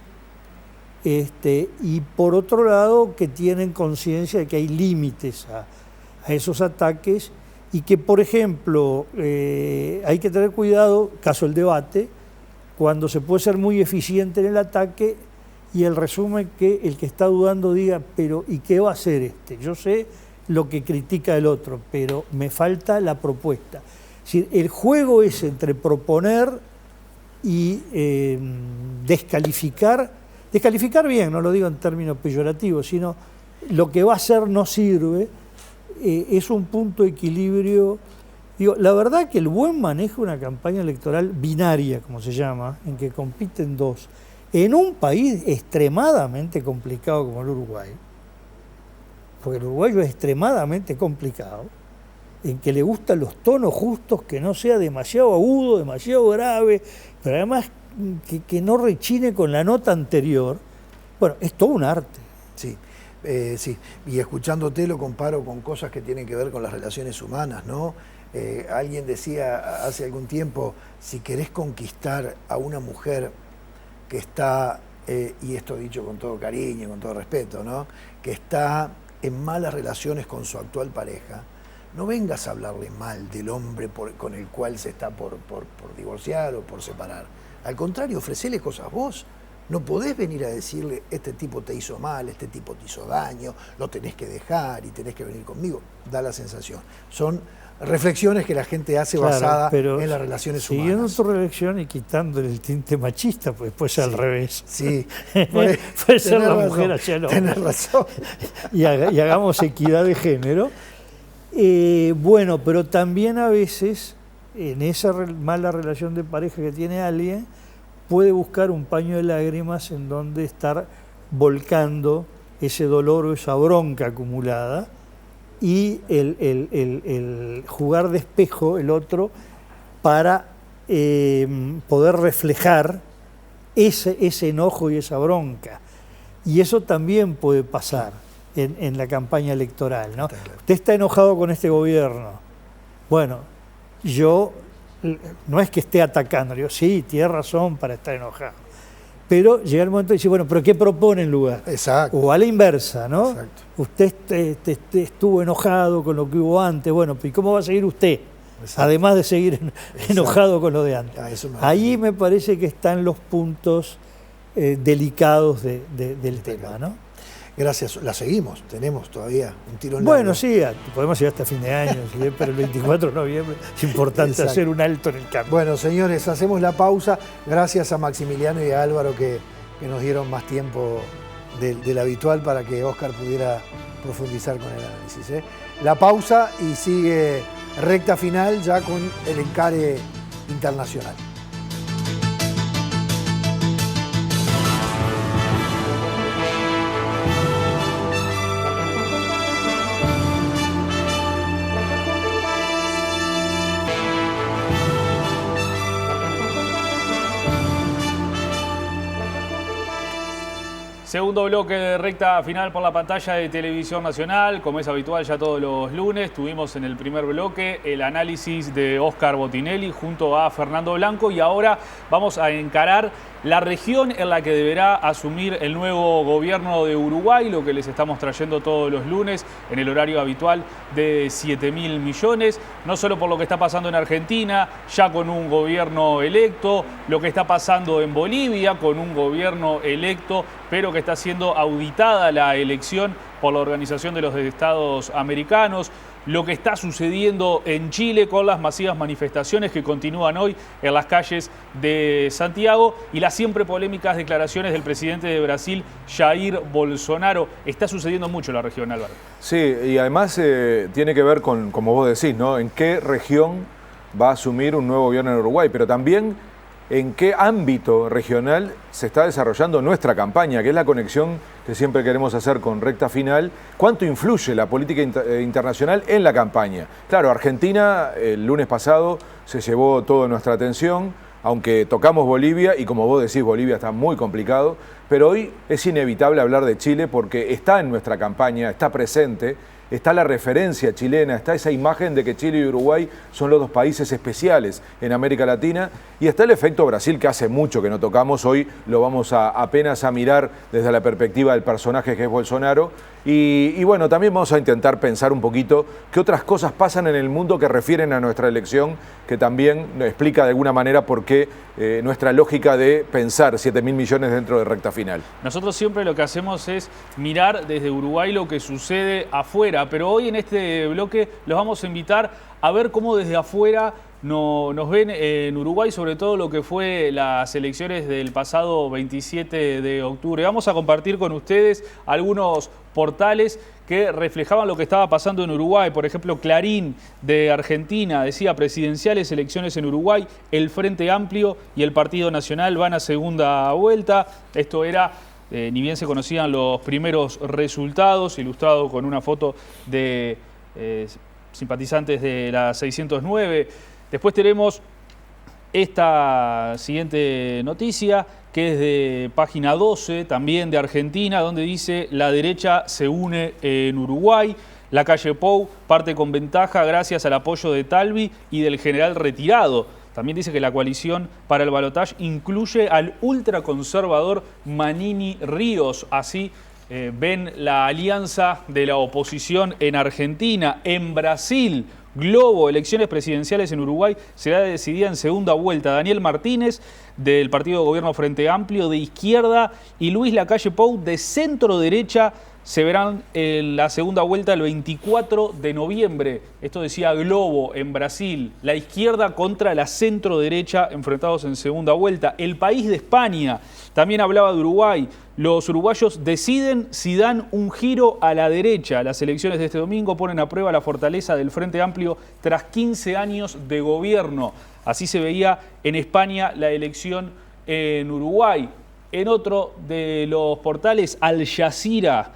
y por otro lado que tienen conciencia de que hay límites a esos ataques y que, por ejemplo, hay que tener cuidado, caso el debate, cuando se puede ser muy eficiente en el ataque y el resumen que el que está dudando diga, pero ¿y qué va a hacer este? Yo sé lo que critica el otro, pero me falta la propuesta. Es decir, el juego es entre proponer y descalificar bien, no lo digo en términos peyorativos, sino lo que va a hacer no sirve, es un punto de equilibrio. Digo, la verdad que el buen manejo de una campaña electoral binaria, como se llama, en que compiten dos, en un país extremadamente complicado como el Uruguay, porque el uruguayo es extremadamente complicado, en que le gustan los tonos justos, que no sea demasiado agudo, demasiado grave, pero además que no rechine con la nota anterior. Bueno, es todo un arte. Sí. Sí, y escuchándote lo comparo con cosas que tienen que ver con las relaciones humanas, ¿no? Alguien decía hace algún tiempo, si querés conquistar a una mujer que está, y esto dicho con todo cariño, con todo respeto, ¿no? Que está en malas relaciones con su actual pareja, no vengas a hablarle mal del hombre con el cual se está por divorciar o por separar. Al contrario, ofrecele cosas vos. No podés venir a decirle, este tipo te hizo mal, este tipo te hizo daño, lo tenés que dejar y tenés que venir conmigo. Da la sensación. Son reflexiones que la gente hace basada en las relaciones humanas. Siguiendo tu reflexión y quitándole el tinte machista, pues después al revés. Sí. Puede ser la mujer hacia el hombre. Tenés razón. Y hagamos equidad de género. Bueno, pero también a veces, en esa mala relación de pareja que tiene alguien, puede buscar un paño de lágrimas en donde estar volcando ese dolor o esa bronca acumulada y el jugar de espejo el otro para poder reflejar ese enojo y esa bronca. Y eso también puede pasar en la campaña electoral, ¿no? Usted está enojado con este gobierno, Bueno, yo no es que esté atacando, digo, sí, tiene razón para estar enojado. Pero llega el momento de decir, bueno, ¿pero qué propone en lugar? Exacto. O a la inversa, ¿no? Exacto. Usted estuvo enojado con lo que hubo antes, bueno, ¿y cómo va a seguir usted? Exacto. Además de seguir enojado con lo de antes. Ahí me parece que están los puntos delicados del tema, ¿no? Gracias, la seguimos, tenemos todavía un tirón. Bueno, largo. Sí, podemos ir hasta fin de año, pero el 24 de noviembre es importante Exacto. hacer un alto en el cambio. Bueno, señores, hacemos la pausa. Gracias a Maximiliano y a Álvaro que nos dieron más tiempo del habitual para que Óscar pudiera profundizar con el análisis. La pausa y sigue recta final ya con el encare internacional. Segundo bloque de recta final por la pantalla de Televisión Nacional. Como es habitual ya todos los lunes, tuvimos en el primer bloque el análisis de Óscar Botinelli junto a Fernando Blanco y ahora vamos a encarar la región en la que deberá asumir el nuevo gobierno de Uruguay, lo que les estamos trayendo todos los lunes en el horario habitual de 7.000 millones, no solo por lo que está pasando en Argentina, ya con un gobierno electo, lo que está pasando en Bolivia con un gobierno electo, pero que está siendo auditada la elección por la Organización de los Estados Americanos, lo que está sucediendo en Chile con las masivas manifestaciones que continúan hoy en las calles de Santiago y las siempre polémicas declaraciones del presidente de Brasil, Jair Bolsonaro. Está sucediendo mucho en la región, Álvaro. Sí, y además tiene que ver con, como vos decís, ¿no? En qué región va a asumir un nuevo gobierno en Uruguay, pero también en qué ámbito regional se está desarrollando nuestra campaña, que es la conexión que siempre queremos hacer con recta final. ¿Cuánto influye la política internacional en la campaña? Claro, Argentina el lunes pasado se llevó toda nuestra atención, aunque tocamos Bolivia, y como vos decís, Bolivia está muy complicado, pero hoy es inevitable hablar de Chile porque está en nuestra campaña, está presente, está la referencia chilena, está esa imagen de que Chile y Uruguay son los dos países especiales en América Latina, y está el efecto Brasil, que hace mucho que no tocamos, hoy lo vamos apenas a mirar desde la perspectiva del personaje que es Bolsonaro, y bueno, también vamos a intentar pensar un poquito qué otras cosas pasan en el mundo que refieren a nuestra elección, que también explica de alguna manera por qué nuestra lógica de pensar 7.000 millones dentro de recta final. Nosotros siempre lo que hacemos es mirar desde Uruguay lo que sucede afuera, pero hoy en este bloque los vamos a invitar a ver cómo desde afuera nos ven en Uruguay, sobre todo lo que fue las elecciones del pasado 27 de octubre. Vamos a compartir con ustedes algunos portales que reflejaban lo que estaba pasando en Uruguay. Por ejemplo, Clarín de Argentina decía: presidenciales, elecciones en Uruguay, el Frente Amplio y el Partido Nacional van a segunda vuelta. Esto era, ni bien se conocían los primeros resultados, ilustrado con una foto de simpatizantes de la 609. Después tenemos esta siguiente noticia, que es de página 12, también de Argentina, donde dice: la derecha se une en Uruguay. La calle Pou parte con ventaja gracias al apoyo de Talvi y del general retirado. También dice que la coalición para el balotaje incluye al ultraconservador Manini Ríos. Así ven la alianza de la oposición en Argentina. En Brasil, Globo, elecciones presidenciales en Uruguay, será decidida en segunda vuelta. Daniel Martínez, del partido de gobierno Frente Amplio, de izquierda, y Luis Lacalle Pou, de centro derecha, se verán en la segunda vuelta el 24 de noviembre. Esto decía Globo en Brasil. La izquierda contra la centro derecha enfrentados en segunda vuelta. El País de España también hablaba de Uruguay. Los uruguayos deciden si dan un giro a la derecha. Las elecciones de este domingo ponen a prueba la fortaleza del Frente Amplio tras 15 años de gobierno. Así se veía en España la elección en Uruguay. En otro de los portales, Al Jazeera: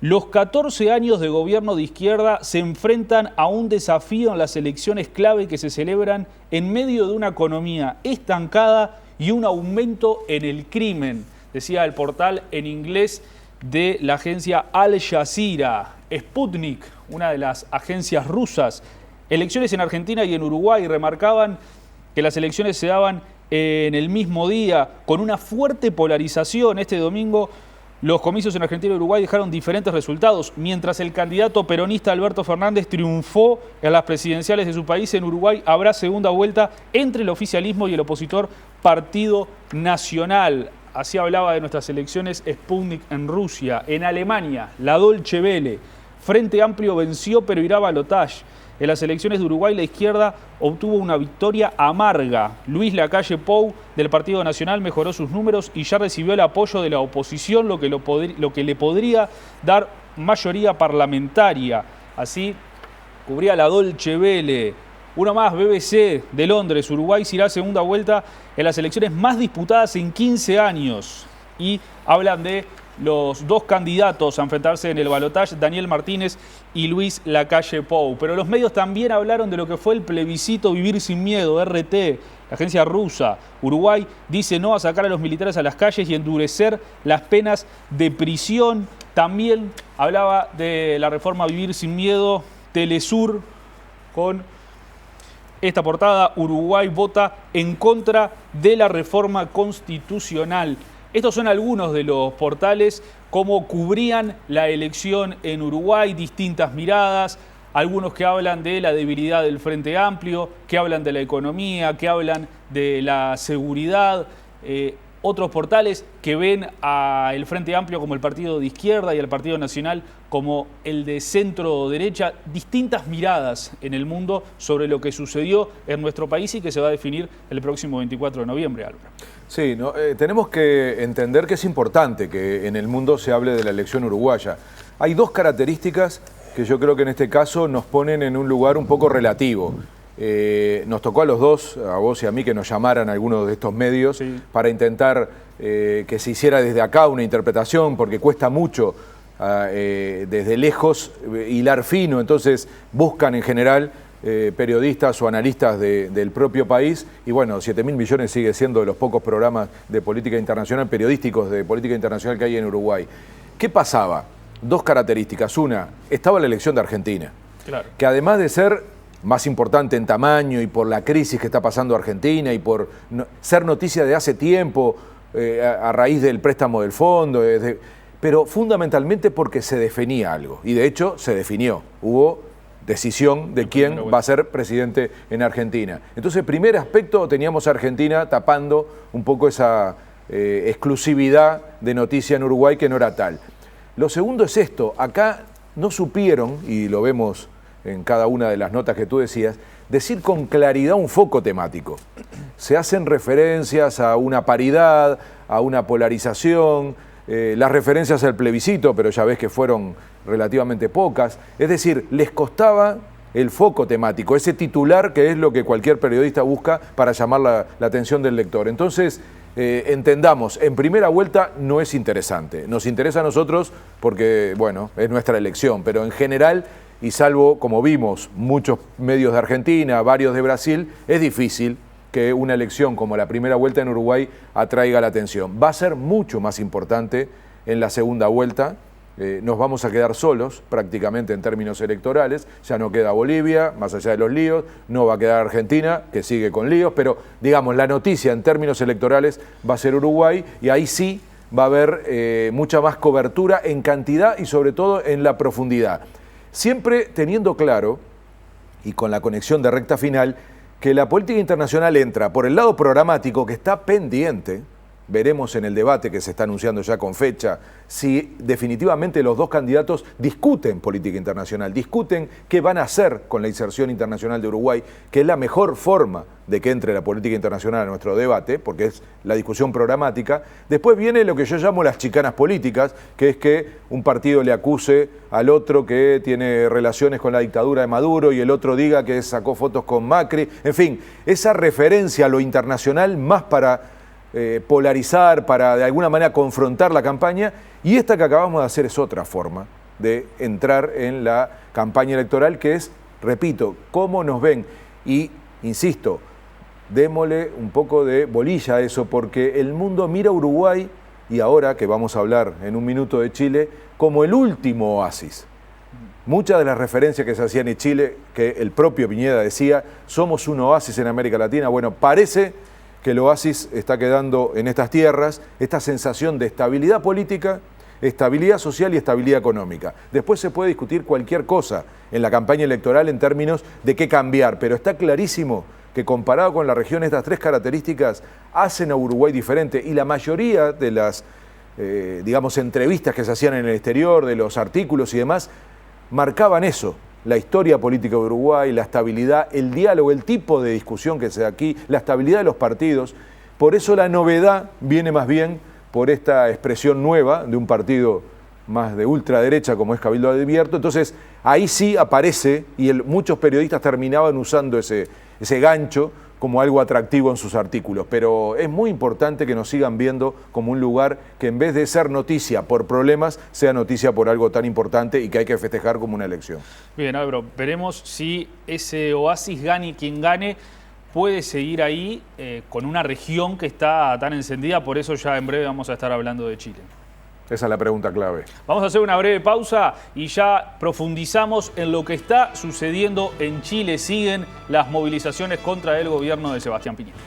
los 14 años de gobierno de izquierda se enfrentan a un desafío en las elecciones clave que se celebran en medio de una economía estancada y un aumento en el crimen, decía el portal en inglés de la agencia Al Jazeera. Sputnik, una de las agencias rusas, elecciones en Argentina y en Uruguay. Remarcaban que las elecciones se daban en el mismo día, con una fuerte polarización. Este domingo los comicios en Argentina y Uruguay dejaron diferentes resultados. Mientras el candidato peronista Alberto Fernández triunfó en las presidenciales de su país, en Uruguay habrá segunda vuelta entre el oficialismo y el opositor Partido Nacional. Así hablaba de nuestras elecciones Sputnik en Rusia. En Alemania, la Deutsche Welle. Frente Amplio venció pero irá a balotaje. En las elecciones de Uruguay, la izquierda obtuvo una victoria amarga. Luis Lacalle Pou, del Partido Nacional, mejoró sus números y ya recibió el apoyo de la oposición, lo que le podría dar mayoría parlamentaria. Así cubría la Deutsche Welle. Una más, BBC de Londres. Uruguay se irá a segunda vuelta en las elecciones más disputadas en 15 años. Y hablan de los dos candidatos a enfrentarse en el balotaje, Daniel Martínez y Luis Lacalle Pou. Pero los medios también hablaron de lo que fue el plebiscito Vivir Sin Miedo, RT, la agencia rusa. Uruguay dice no a sacar a los militares a las calles y endurecer las penas de prisión. También hablaba de la reforma Vivir Sin Miedo, Telesur, con esta portada: Uruguay vota en contra de la reforma constitucional. Estos son algunos de los portales, cómo cubrían la elección en Uruguay, distintas miradas, algunos que hablan de la debilidad del Frente Amplio, que hablan de la economía, que hablan de la seguridad, otros portales que ven al Frente Amplio como el partido de izquierda y al Partido Nacional como el de centro-derecha, distintas miradas en el mundo sobre lo que sucedió en nuestro país y que se va a definir el próximo 24 de noviembre, Álvaro. Sí, tenemos que entender que es importante que en el mundo se hable de la elección uruguaya. Hay dos características que yo creo que en este caso nos ponen en un lugar un poco relativo. Nos tocó a los dos, a vos y a mí, que nos llamaran algunos de estos medios, sí, para intentar que se hiciera desde acá una interpretación, porque cuesta mucho desde lejos hilar fino, entonces buscan en general periodistas o analistas del propio país, y bueno, 7.000 millones sigue siendo de los pocos programas de política internacional, periodísticos de política internacional que hay en Uruguay. ¿Qué pasaba? Dos características. Una, estaba la elección de Argentina, claro, que además de ser más importante en tamaño y por la crisis que está pasando Argentina y por ser noticia de hace tiempo a raíz del préstamo del fondo, pero fundamentalmente porque se definía algo, y de hecho se definió, hubo decisión de quién va a ser presidente en Argentina. Entonces, primer aspecto, teníamos a Argentina tapando un poco esa exclusividad de noticia en Uruguay que no era tal. Lo segundo es esto: acá no supieron, y lo vemos en cada una de las notas que tú decías, decir con claridad un foco temático. Se hacen referencias a una paridad, a una polarización, las referencias al plebiscito, pero ya ves que fueron relativamente pocas. Es decir, les costaba el foco temático, ese titular que es lo que cualquier periodista busca para llamar la atención del lector. Entonces, entendamos, en primera vuelta no es interesante. Nos interesa a nosotros porque, bueno, es nuestra elección, pero en general, y salvo, como vimos, muchos medios de Argentina, varios de Brasil, es difícil que una elección como la primera vuelta en Uruguay atraiga la atención. Va a ser mucho más importante en la segunda vuelta. Nos vamos a quedar solos prácticamente en términos electorales. Ya no queda Bolivia, más allá de los líos, no va a quedar Argentina, que sigue con líos, pero digamos, la noticia en términos electorales va a ser Uruguay, y ahí sí va a haber mucha más cobertura en cantidad y sobre todo en la profundidad. Siempre teniendo claro, y con la conexión de recta final, que la política internacional entra por el lado programático, que está pendiente. Veremos en el debate que se está anunciando ya con fecha si definitivamente los dos candidatos discuten política internacional, discuten qué van a hacer con la inserción internacional de Uruguay, que es la mejor forma de que entre la política internacional a nuestro debate, porque es la discusión programática. Después viene lo que yo llamo las chicanas políticas, que es que un partido le acuse al otro que tiene relaciones con la dictadura de Maduro y el otro diga que sacó fotos con Macri. En fin, esa referencia a lo internacional más para polarizar, para de alguna manera confrontar la campaña, y esta que acabamos de hacer es otra forma de entrar en la campaña electoral, que es, repito, cómo nos ven. Y, insisto, démosle un poco de bolilla a eso, porque el mundo mira a Uruguay, y ahora que vamos a hablar en un minuto de Chile, como el último oasis. Muchas de las referencias que se hacían en Chile, que el propio Piñera decía, somos un oasis en América Latina. Bueno, parece que el oasis está quedando en estas tierras, esta sensación de estabilidad política, estabilidad social y estabilidad económica. Después se puede discutir cualquier cosa en la campaña electoral en términos de qué cambiar, pero está clarísimo que comparado con la región, estas tres características hacen a Uruguay diferente, y la mayoría de las, digamos, entrevistas que se hacían en el exterior, de los artículos y demás, marcaban eso: la historia política de Uruguay, la estabilidad, el diálogo, el tipo de discusión que se da aquí, la estabilidad de los partidos. Por eso la novedad viene más bien por esta expresión nueva de un partido más de ultraderecha como es Cabildo Abierto. Entonces ahí sí aparece, y muchos periodistas terminaban usando ese gancho como algo atractivo en sus artículos, pero es muy importante que nos sigan viendo como un lugar que, en vez de ser noticia por problemas, sea noticia por algo tan importante y que hay que festejar como una elección. Bien, Álvaro, veremos si ese oasis, gane quien gane, puede seguir ahí con una región que está tan encendida. Por eso ya en breve vamos a estar hablando de Chile. Esa es la pregunta clave. Vamos a hacer una breve pausa y ya profundizamos en lo que está sucediendo en Chile. Siguen las movilizaciones contra el gobierno de Sebastián Piñera.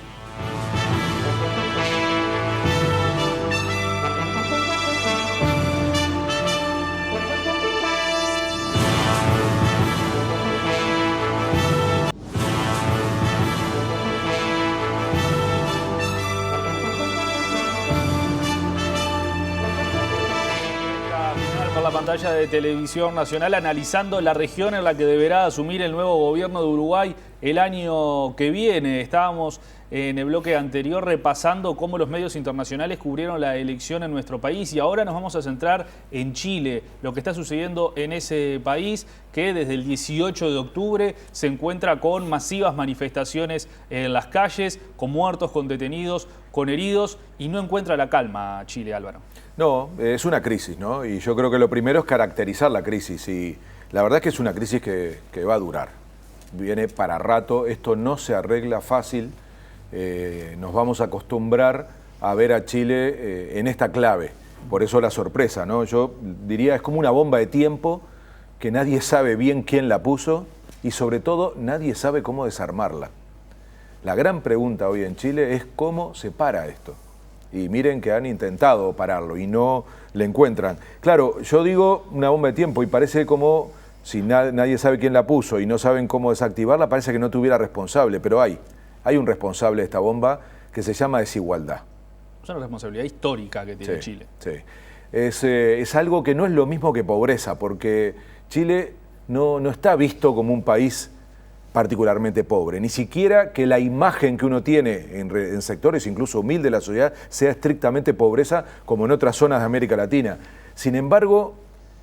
La pantalla de Televisión Nacional, analizando la región en la que deberá asumir el nuevo gobierno de Uruguay el año que viene. Estábamos en el bloque anterior repasando cómo los medios internacionales cubrieron la elección en nuestro país, y ahora nos vamos a centrar en Chile, lo que está sucediendo en ese país que desde el 18 de octubre se encuentra con masivas manifestaciones en las calles, con muertos, con detenidos, con heridos, y no encuentra la calma Chile, Álvaro. No, es una crisis, ¿no? Y yo creo que lo primero es caracterizar la crisis, y la verdad es que es una crisis que va a durar. Viene para rato, esto no se arregla fácil, nos vamos a acostumbrar a ver a Chile en esta clave, por eso la sorpresa, ¿no? Yo diría, es como una bomba de tiempo que nadie sabe bien quién la puso, y sobre todo nadie sabe cómo desarmarla. La gran pregunta hoy en Chile es cómo se para esto. Y miren que han intentado pararlo y no le encuentran. Claro, yo digo una bomba de tiempo y parece como si nadie sabe quién la puso y no saben cómo desactivarla, parece que no tuviera responsable, pero hay un responsable de esta bomba que se llama desigualdad. Es una responsabilidad histórica que tiene Chile. Sí. Es algo que no es lo mismo que pobreza, porque Chile no está visto como un país particularmente pobre, ni siquiera que la imagen que uno tiene en sectores incluso humildes de la sociedad sea estrictamente pobreza como en otras zonas de América Latina. Sin embargo,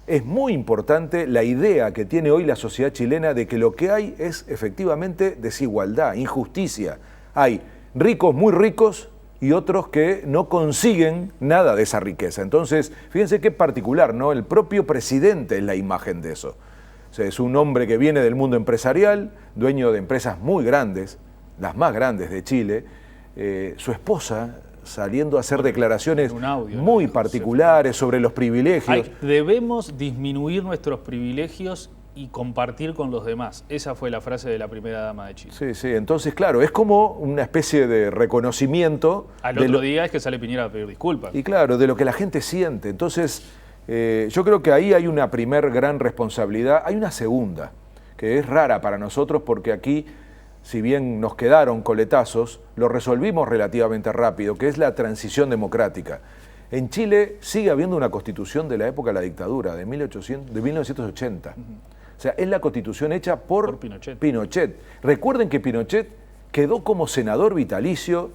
es muy importante la idea que tiene hoy la sociedad chilena de que lo que hay es efectivamente desigualdad, injusticia. Hay ricos muy ricos y otros que no consiguen nada de esa riqueza. Entonces, fíjense qué particular, ¿no? El propio presidente es la imagen de eso. O sea, es un hombre que viene del mundo empresarial, dueño de empresas muy grandes, las más grandes de Chile. Su esposa saliendo a hacer declaraciones muy particulares sobre los privilegios. Debemos disminuir nuestros privilegios y compartir con los demás. Esa fue la frase de la primera dama de Chile. Sí, entonces claro, es como una especie de reconocimiento. Al otro día es que sale Piñera a pedir disculpas. Y claro, de lo que la gente siente. Entonces, yo creo que ahí hay una primer gran responsabilidad. Hay una segunda, que es rara para nosotros porque aquí, si bien nos quedaron coletazos, lo resolvimos relativamente rápido, que es la transición democrática. En Chile sigue habiendo una constitución de la época de la dictadura, de 1980. O sea, es la constitución hecha por Pinochet. Recuerden que Pinochet quedó como senador vitalicio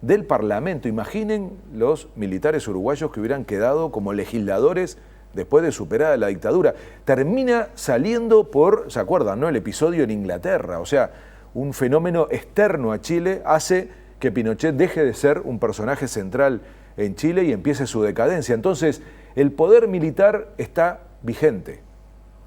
del Parlamento. Imaginen los militares uruguayos que hubieran quedado como legisladores después de superada la dictadura. Termina saliendo por, ¿se acuerdan, no? El episodio en Inglaterra. O sea, un fenómeno externo a Chile hace que Pinochet deje de ser un personaje central en Chile y empiece su decadencia. Entonces, el poder militar está vigente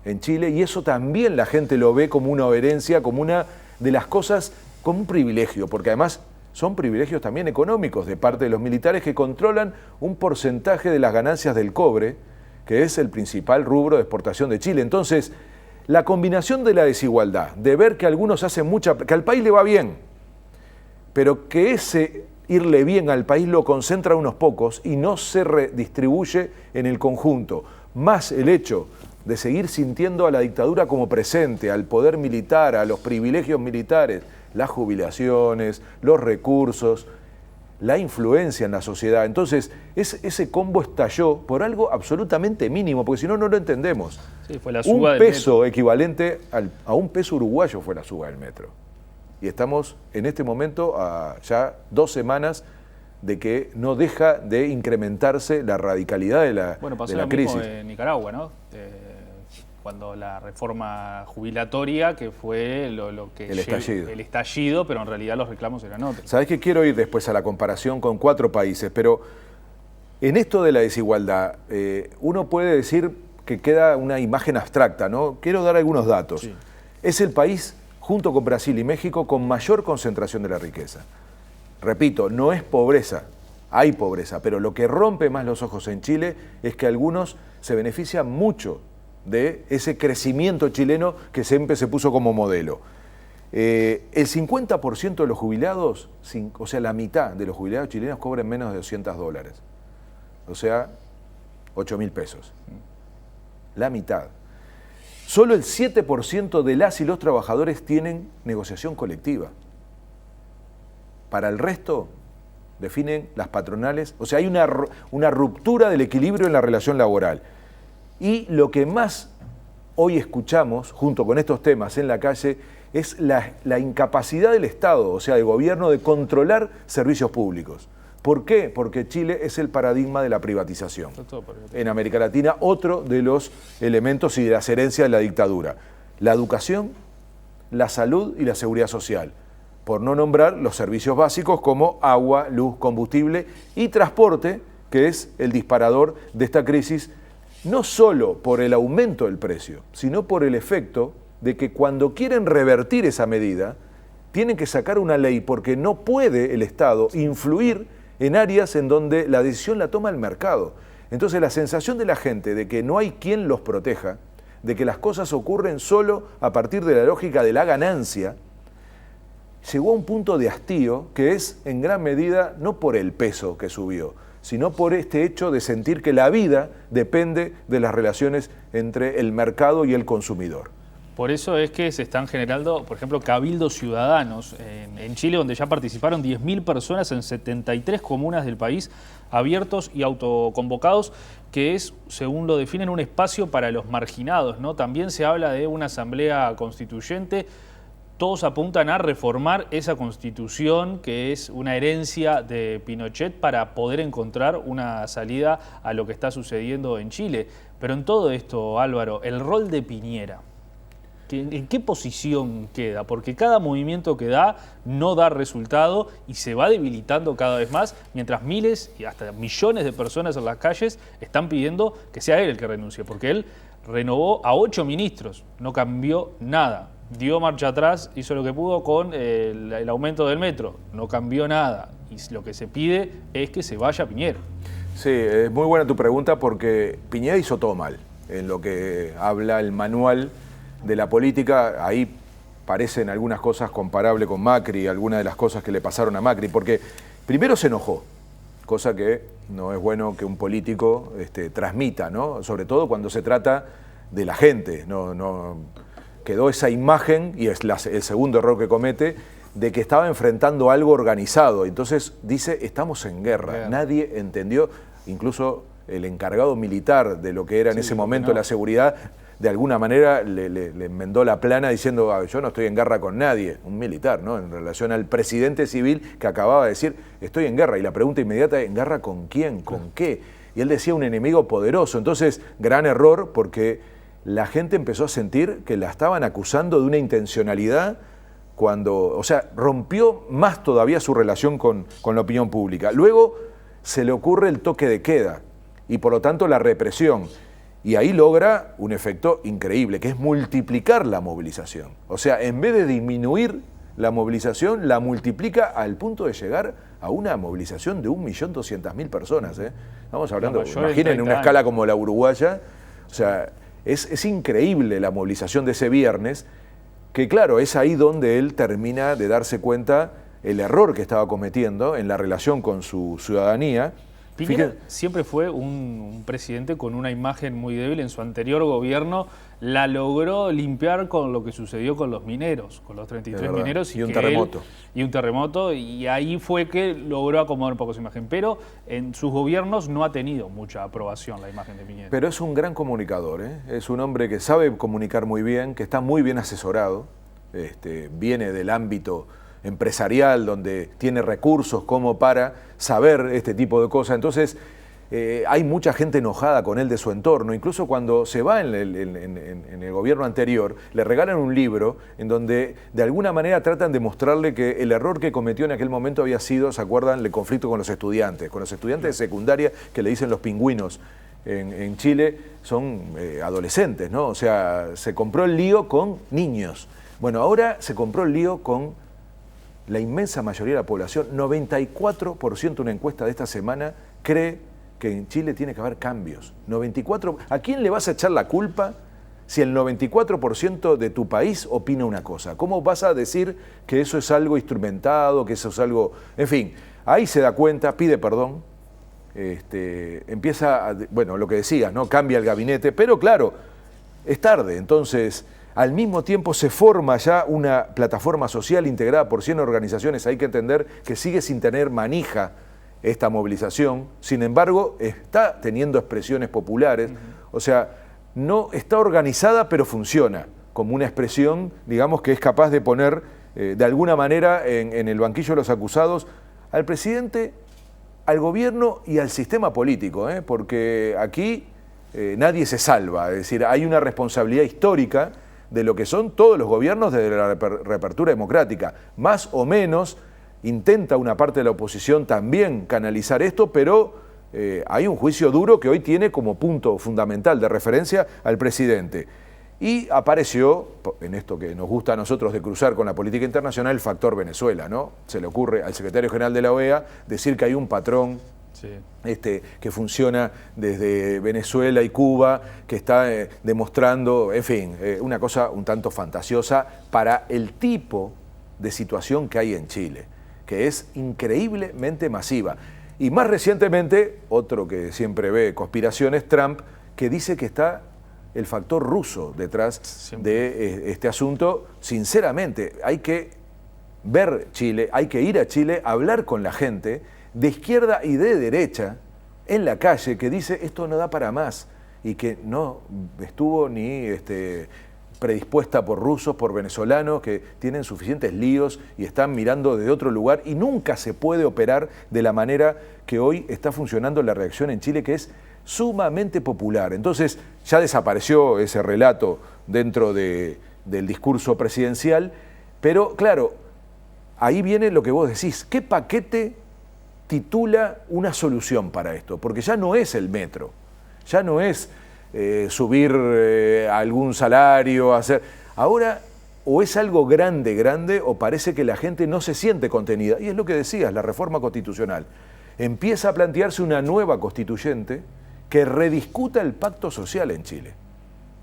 en Chile y eso también la gente lo ve como una herencia, como una de las cosas, como un privilegio, porque además son privilegios también económicos de parte de los militares que controlan un porcentaje de las ganancias del cobre que es el principal rubro de exportación de Chile. Entonces, la combinación de la desigualdad, de ver que algunos hacen que al país le va bien, pero que ese irle bien al país lo concentra a unos pocos y no se redistribuye en el conjunto, más el hecho de seguir sintiendo a la dictadura como presente, al poder militar, a los privilegios militares, las jubilaciones, los recursos, la influencia en la sociedad. Entonces, ese combo estalló por algo absolutamente mínimo, porque si no, no lo entendemos. Sí, fue la suba un peso equivalente a un peso uruguayo fue la suba del metro. Y estamos en este momento a ya 2 semanas de que no deja de incrementarse la radicalidad de la, bueno, pasó de la lo crisis. mismo en Nicaragua, ¿no? Cuando la reforma jubilatoria, que fue lo que el estallido, pero en realidad los reclamos eran otros. Sabés que quiero ir después a la comparación con 4 países, pero en esto de la desigualdad, uno puede decir que queda una imagen abstracta, ¿no? Quiero dar algunos datos. Sí. Es el país, junto con Brasil y México, con mayor concentración de la riqueza. Repito, no es pobreza, hay pobreza, pero lo que rompe más los ojos en Chile es que algunos se benefician mucho de ese crecimiento chileno que siempre se puso como modelo. El 50% de los jubilados, o sea, la mitad de los jubilados chilenos cobran menos de $200. O sea, 8.000 pesos. La mitad. Solo el 7% de las y los trabajadores tienen negociación colectiva. Para el resto, definen las patronales. O sea, hay una ruptura del equilibrio en la relación laboral. Y lo que más hoy escuchamos, junto con estos temas en la calle, es la incapacidad del Estado, o sea, del gobierno, de controlar servicios públicos. ¿Por qué? Porque Chile es el paradigma de la privatización. En América Latina, otro de los elementos y de las herencias de la dictadura. La educación, la salud y la seguridad social. Por no nombrar los servicios básicos como agua, luz, combustible y transporte, que es el disparador de esta crisis, no solo por el aumento del precio, sino por el efecto de que cuando quieren revertir esa medida, tienen que sacar una ley porque no puede el Estado influir en áreas en donde la decisión la toma el mercado. Entonces la sensación de la gente de que no hay quien los proteja, de que las cosas ocurren solo a partir de la lógica de la ganancia, llegó a un punto de hastío que es en gran medida no por el peso que subió, sino por este hecho de sentir que la vida depende de las relaciones entre el mercado y el consumidor. Por eso es que se están generando, por ejemplo, cabildos ciudadanos en Chile, donde ya participaron 10.000 personas en 73 comunas del país, abiertos y autoconvocados, que es, según lo definen, un espacio para los marginados, ¿no? También se habla de una asamblea constituyente. Todos apuntan a reformar esa constitución que es una herencia de Pinochet para poder encontrar una salida a lo que está sucediendo en Chile. Pero en todo esto, Álvaro, el rol de Piñera, ¿en qué posición queda? Porque cada movimiento que da no da resultado y se va debilitando cada vez más, mientras miles y hasta millones de personas en las calles están pidiendo que sea él el que renuncie, porque él renovó a 8 ministros, no cambió nada. Dio marcha atrás, hizo lo que pudo con el aumento del metro, no cambió nada. Y lo que se pide es que se vaya Piñera. Sí, es muy buena tu pregunta porque Piñera hizo todo mal. En lo que habla el manual de la política, ahí parecen algunas cosas comparables con Macri, algunas de las cosas que le pasaron a Macri, porque primero se enojó, cosa que no es bueno que un político transmita, ¿no? Sobre todo cuando se trata de la gente, no quedó esa imagen, y es el segundo error que comete, de que estaba enfrentando algo organizado. Entonces dice, estamos en guerra. Bien. Nadie entendió, incluso el encargado militar de lo que era en ese momento la seguridad, de alguna manera le enmendó la plana diciendo, yo no estoy en guerra con nadie, un militar, ¿no? En relación al presidente civil que acababa de decir, estoy en guerra. Y la pregunta inmediata, ¿en guerra con quién? ¿Con qué? Y él decía, un enemigo poderoso. Entonces, gran error, porque la gente empezó a sentir que la estaban acusando de una intencionalidad cuando, o sea, rompió más todavía su relación con la opinión pública. Luego se le ocurre el toque de queda y por lo tanto la represión. Y ahí logra un efecto increíble, que es multiplicar la movilización. O sea, en vez de disminuir la movilización la multiplica al punto de llegar a una movilización de 1.200.000 personas. Estamos hablando, imaginen, en una escala como la uruguaya, o sea, es increíble la movilización de ese viernes, que claro, es ahí donde él termina de darse cuenta el error que estaba cometiendo en la relación con su ciudadanía. Piñera siempre fue un presidente con una imagen muy débil. En su anterior gobierno la logró limpiar con lo que sucedió con los mineros, con los 33 mineros. Y un terremoto. Y un terremoto, y ahí fue que logró acomodar un poco su imagen. Pero en sus gobiernos no ha tenido mucha aprobación la imagen de Piñera. Pero es un gran comunicador, es un hombre que sabe comunicar muy bien, que está muy bien asesorado, viene del ámbito empresarial, donde tiene recursos como para saber este tipo de cosas. Entonces, hay mucha gente enojada con él de su entorno. Incluso cuando se va en el gobierno anterior, le regalan un libro en donde de alguna manera tratan de mostrarle que el error que cometió en aquel momento había sido, ¿se acuerdan?, el conflicto con los estudiantes de secundaria, que le dicen los pingüinos. En Chile son adolescentes, ¿no? O sea, se compró el lío con niños. Bueno, ahora se compró el lío con la inmensa mayoría de la población. 94%, una encuesta de esta semana, cree que en Chile tiene que haber cambios. 94%. ¿A quién le vas a echar la culpa si el 94% de tu país opina una cosa? ¿Cómo vas a decir que eso es algo instrumentado, que eso es algo...? En fin, ahí se da cuenta, pide perdón, empieza, bueno, lo que decías, ¿no? Cambia el gabinete, pero claro, es tarde. Entonces, al mismo tiempo se forma ya una plataforma social integrada por 100 organizaciones. Hay que entender que sigue sin tener manija esta movilización, sin embargo, está teniendo expresiones populares, o sea, no está organizada, pero funciona como una expresión, digamos, que es capaz de poner de alguna manera en el banquillo de los acusados al presidente, al gobierno y al sistema político, porque aquí nadie se salva, es decir, hay una responsabilidad histórica de lo que son todos los gobiernos desde la reapertura democrática, más o menos. Intenta una parte de la oposición también canalizar esto, pero hay un juicio duro que hoy tiene como punto fundamental de referencia al presidente. Y apareció, en esto que nos gusta a nosotros de cruzar con la política internacional, el factor Venezuela, ¿no? Se le ocurre al secretario general de la OEA decir que hay un patrón que funciona desde Venezuela y Cuba, que está demostrando, en fin, una cosa un tanto fantasiosa para el tipo de situación que hay en Chile, que es increíblemente masiva. Y más recientemente, otro que siempre ve conspiraciones, Trump, que dice que está el factor ruso detrás de este asunto. Sinceramente, hay que ver Chile, hay que ir a Chile, hablar con la gente de izquierda y de derecha en la calle que dice esto no da para más y que no estuvo ni predispuesta por rusos, por venezolanos que tienen suficientes líos y están mirando desde otro lugar, y nunca se puede operar de la manera que hoy está funcionando la reacción en Chile, que es sumamente popular. Entonces ya desapareció ese relato dentro del discurso presidencial, pero claro, ahí viene lo que vos decís, ¿qué paquete titula una solución para esto? Porque ya no es el metro, ya no es subir algún salario, hacer... Ahora, o es algo grande, o parece que la gente no se siente contenida. Y es lo que decías, la reforma constitucional. Empieza a plantearse una nueva constituyente que rediscuta el pacto social en Chile,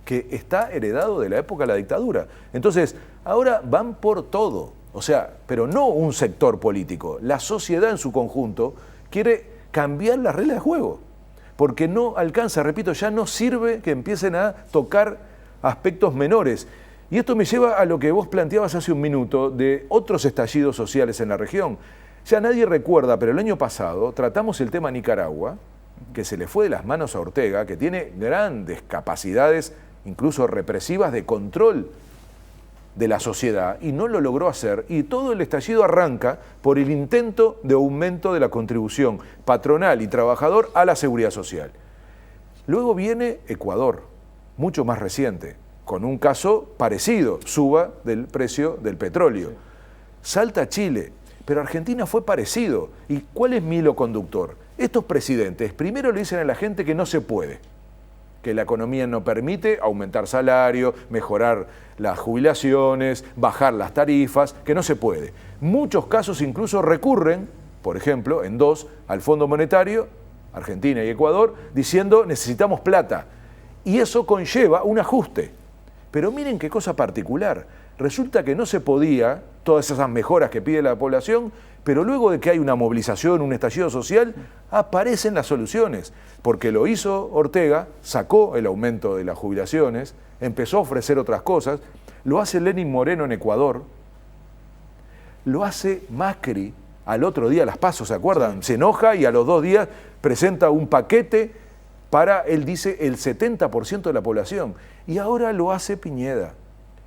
que está heredado de la época de la dictadura. Entonces, ahora van por todo. O sea, pero no un sector político. La sociedad en su conjunto quiere cambiar las reglas de juego. Porque no alcanza, repito, ya no sirve que empiecen a tocar aspectos menores. Y esto me lleva a lo que vos planteabas hace un minuto de otros estallidos sociales en la región. Ya nadie recuerda, pero el año pasado tratamos el tema Nicaragua, que se le fue de las manos a Ortega, que tiene grandes capacidades, incluso represivas, de control de la sociedad, y no lo logró hacer, y todo el estallido arranca por el intento de aumento de la contribución patronal y trabajador a la seguridad social. Luego viene Ecuador, mucho más reciente, con un caso parecido, suba del precio del petróleo. Salta Chile, pero Argentina fue parecido. ¿Y cuál es mi hilo conductor? Estos presidentes primero le dicen a la gente que no se puede, que la economía no permite aumentar salario, mejorar las jubilaciones, bajar las tarifas, que no se puede. Muchos casos incluso recurren, por ejemplo, en dos, al Fondo Monetario, Argentina y Ecuador, diciendo necesitamos plata. Y eso conlleva un ajuste. Pero miren qué cosa particular. Resulta que no se podía, todas esas mejoras que pide la población, pero luego de que hay una movilización, un estallido social, aparecen las soluciones. Porque lo hizo Ortega, sacó el aumento de las jubilaciones, empezó a ofrecer otras cosas, lo hace Lenín Moreno en Ecuador, lo hace Macri al otro día, las PASO, ¿se acuerdan? Se enoja y a los 2 días presenta un paquete para, él dice, el 70% de la población. Y ahora lo hace Piñera.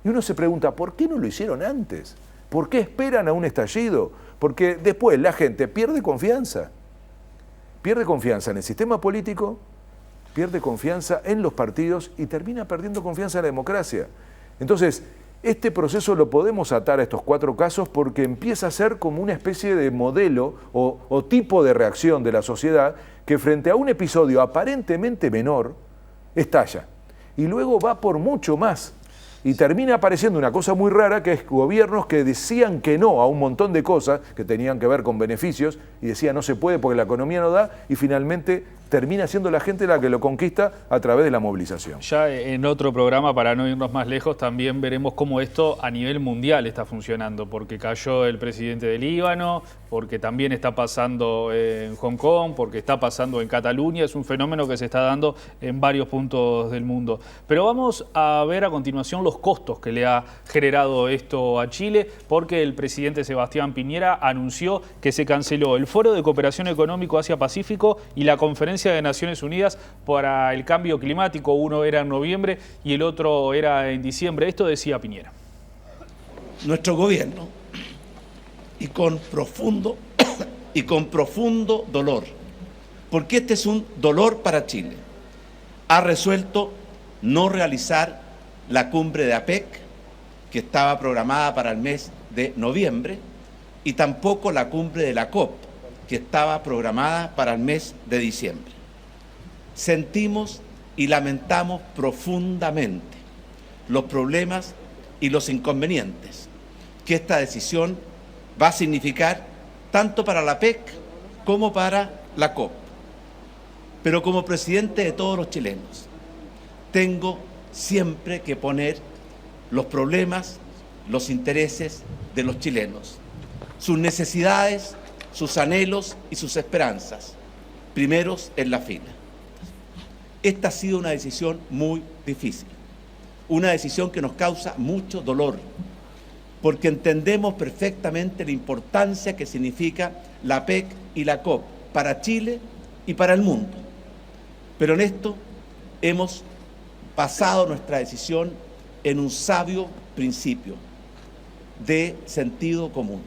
Y uno se pregunta, ¿por qué no lo hicieron antes? ¿Por qué esperan a un estallido? Porque después la gente pierde confianza. Pierde confianza en el sistema político, pierde confianza en los partidos y termina perdiendo confianza en la democracia. Entonces, este proceso lo podemos atar a estos 4 casos porque empieza a ser como una especie de modelo o tipo de reacción de la sociedad que frente a un episodio aparentemente menor, estalla. Y luego va por mucho más. Y termina apareciendo una cosa muy rara, que es gobiernos que decían que no a un montón de cosas que tenían que ver con beneficios y decían no se puede porque la economía no da, y finalmente termina siendo la gente la que lo conquista a través de la movilización. Ya en otro programa, para no irnos más lejos, también veremos cómo esto a nivel mundial está funcionando, porque cayó el presidente del Líbano, porque también está pasando en Hong Kong, porque está pasando en Cataluña, es un fenómeno que se está dando en varios puntos del mundo. Pero vamos a ver a continuación los costos que le ha generado esto a Chile, porque el presidente Sebastián Piñera anunció que se canceló el Foro de Cooperación Económico Asia-Pacífico y la Conferencia de Naciones Unidas para el Cambio Climático. Uno era en noviembre y el otro era en diciembre. Esto decía Piñera. Nuestro gobierno, y con profundo dolor, porque este es un dolor para Chile, ha resuelto no realizar la cumbre de APEC, que estaba programada para el mes de noviembre, y tampoco la cumbre de la COP, que estaba programada para el mes de diciembre. Sentimos y lamentamos profundamente los problemas y los inconvenientes que esta decisión va a significar tanto para la PEC como para la COP. Pero como presidente de todos los chilenos, tengo siempre que poner los problemas, los intereses de los chilenos, sus necesidades, sus anhelos y sus esperanzas, primeros en la fila. Esta ha sido una decisión muy difícil, una decisión que nos causa mucho dolor, porque entendemos perfectamente la importancia que significa la PEC y la COP para Chile y para el mundo. Pero en esto hemos basado nuestra decisión en un sabio principio de sentido común.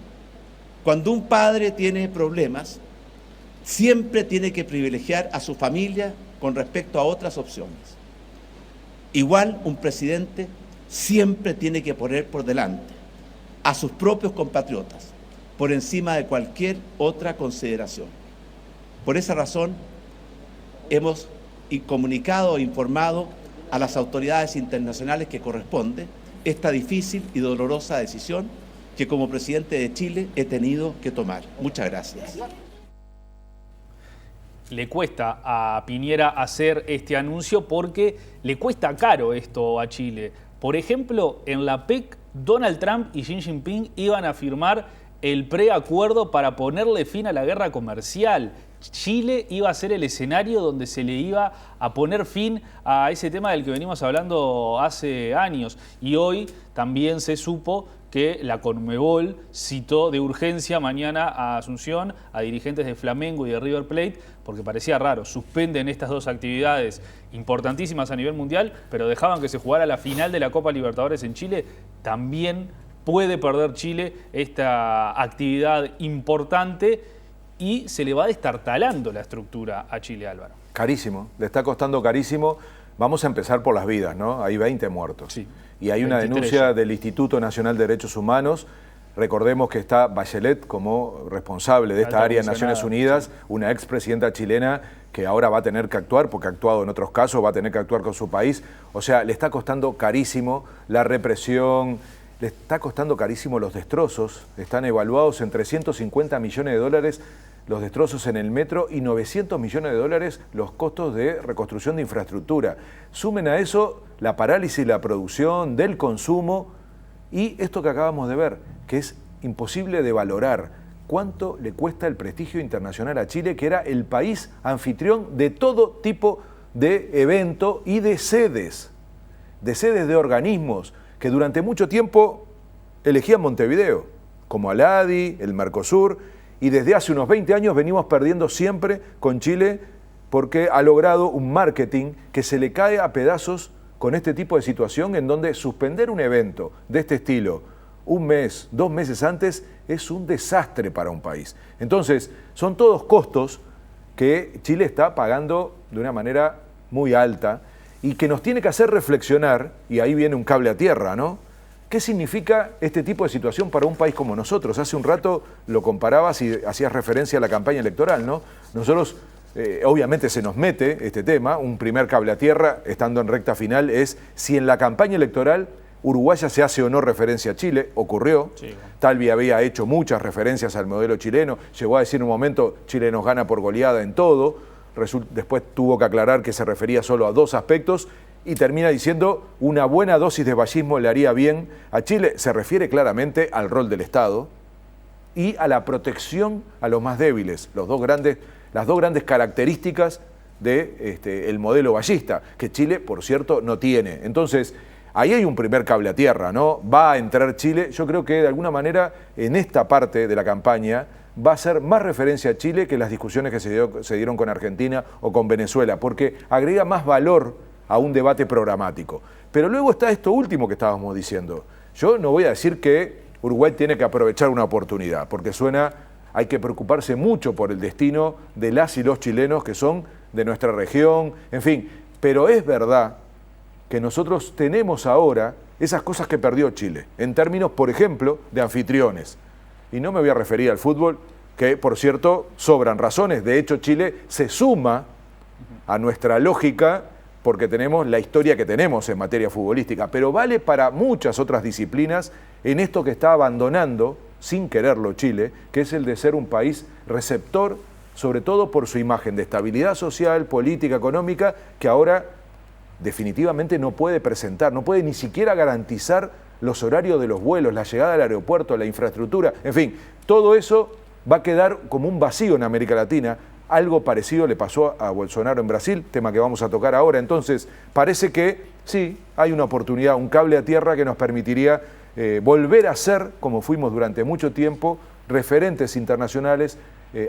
Cuando un padre tiene problemas, siempre tiene que privilegiar a su familia con respecto a otras opciones. Igual, un presidente siempre tiene que poner por delante a sus propios compatriotas por encima de cualquier otra consideración. Por esa razón, hemos comunicado e informado a las autoridades internacionales que corresponde esta difícil y dolorosa decisión que como presidente de Chile he tenido que tomar. Muchas gracias. Le cuesta a Piñera hacer este anuncio porque le cuesta caro esto a Chile. Por ejemplo, en la PEC, Donald Trump y Xi Jinping iban a firmar el preacuerdo para ponerle fin a la guerra comercial. Chile iba a ser el escenario donde se le iba a poner fin a ese tema del que venimos hablando hace años. Y hoy también se supo que la Conmebol citó de urgencia mañana a Asunción a dirigentes de Flamengo y de River Plate, porque parecía raro, suspenden estas dos actividades importantísimas a nivel mundial, pero dejaban que se jugara la final de la Copa Libertadores en Chile. También puede perder Chile esta actividad importante y se le va destartalando la estructura a Chile, Álvaro. Carísimo, le está costando carísimo. Vamos a empezar por las vidas, ¿no? Hay 20 muertos. Sí. Y hay una 23. denuncia del Instituto Nacional de Derechos Humanos. Recordemos que está Bachelet como responsable de esta área en Naciones Unidas, una expresidenta chilena que ahora va a tener que actuar, porque ha actuado en otros casos, va a tener que actuar con su país. O sea, le está costando carísimo la represión, le está costando carísimo los destrozos. Están evaluados en 350 millones de dólares los destrozos en el metro y 900 millones de dólares los costos de reconstrucción de infraestructura. Sumen a eso la parálisis de la producción, del consumo y esto que acabamos de ver, que es imposible de valorar. ¿Cuánto le cuesta el prestigio internacional a Chile, que era el país anfitrión de todo tipo de evento y de sedes de organismos que durante mucho tiempo elegían Montevideo, como Aladi, el Mercosur, y desde hace unos 20 años venimos perdiendo siempre con Chile porque ha logrado un marketing que se le cae a pedazos con este tipo de situación en donde suspender un evento de este estilo un mes, 2 meses antes, es un desastre para un país. Entonces, son todos costos que Chile está pagando de una manera muy alta y que nos tiene que hacer reflexionar, y ahí viene un cable a tierra, ¿no? ¿Qué significa este tipo de situación para un país como nosotros? Hace un rato lo comparabas y hacías referencia a la campaña electoral, ¿no? Nosotros, obviamente se nos mete este tema, un primer cable a tierra, estando en recta final, es si en la campaña electoral uruguaya se hace o no referencia a Chile, ocurrió. Sí. Talvi había hecho muchas referencias al modelo chileno, llegó a decir en un momento, Chile nos gana por goleada en todo, después tuvo que aclarar que se refería solo a 2 aspectos y termina diciendo una buena dosis de vallismo le haría bien a Chile. Se refiere claramente al rol del Estado y a la protección a los más débiles, las dos grandes características del modelo vallista, que Chile, por cierto, no tiene. Entonces, ahí hay un primer cable a tierra, ¿no? Va a entrar Chile, yo creo que de alguna manera en esta parte de la campaña va a ser más referencia a Chile que las discusiones que se dieron con Argentina o con Venezuela, porque agrega más valor a un debate programático. Pero luego está esto último que estábamos diciendo. Yo no voy a decir que Uruguay tiene que aprovechar una oportunidad, porque hay que preocuparse mucho por el destino de las y los chilenos que son de nuestra región, en fin, pero es verdad que nosotros tenemos ahora esas cosas que perdió Chile, en términos, por ejemplo, de anfitriones. Y no me voy a referir al fútbol, que por cierto sobran razones. De hecho, Chile se suma a nuestra lógica porque tenemos la historia que tenemos en materia futbolística, pero vale para muchas otras disciplinas en esto que está abandonando, sin quererlo, Chile, que es el de ser un país receptor, sobre todo por su imagen de estabilidad social, política, económica, que ahora definitivamente no puede presentar, no puede ni siquiera garantizar los horarios de los vuelos, la llegada al aeropuerto, la infraestructura, en fin, todo eso va a quedar como un vacío en América Latina. Algo parecido le pasó a Bolsonaro en Brasil, tema que vamos a tocar ahora. Entonces, parece que sí, hay una oportunidad, un cable a tierra que nos permitiría volver a ser, como fuimos durante mucho tiempo, referentes internacionales,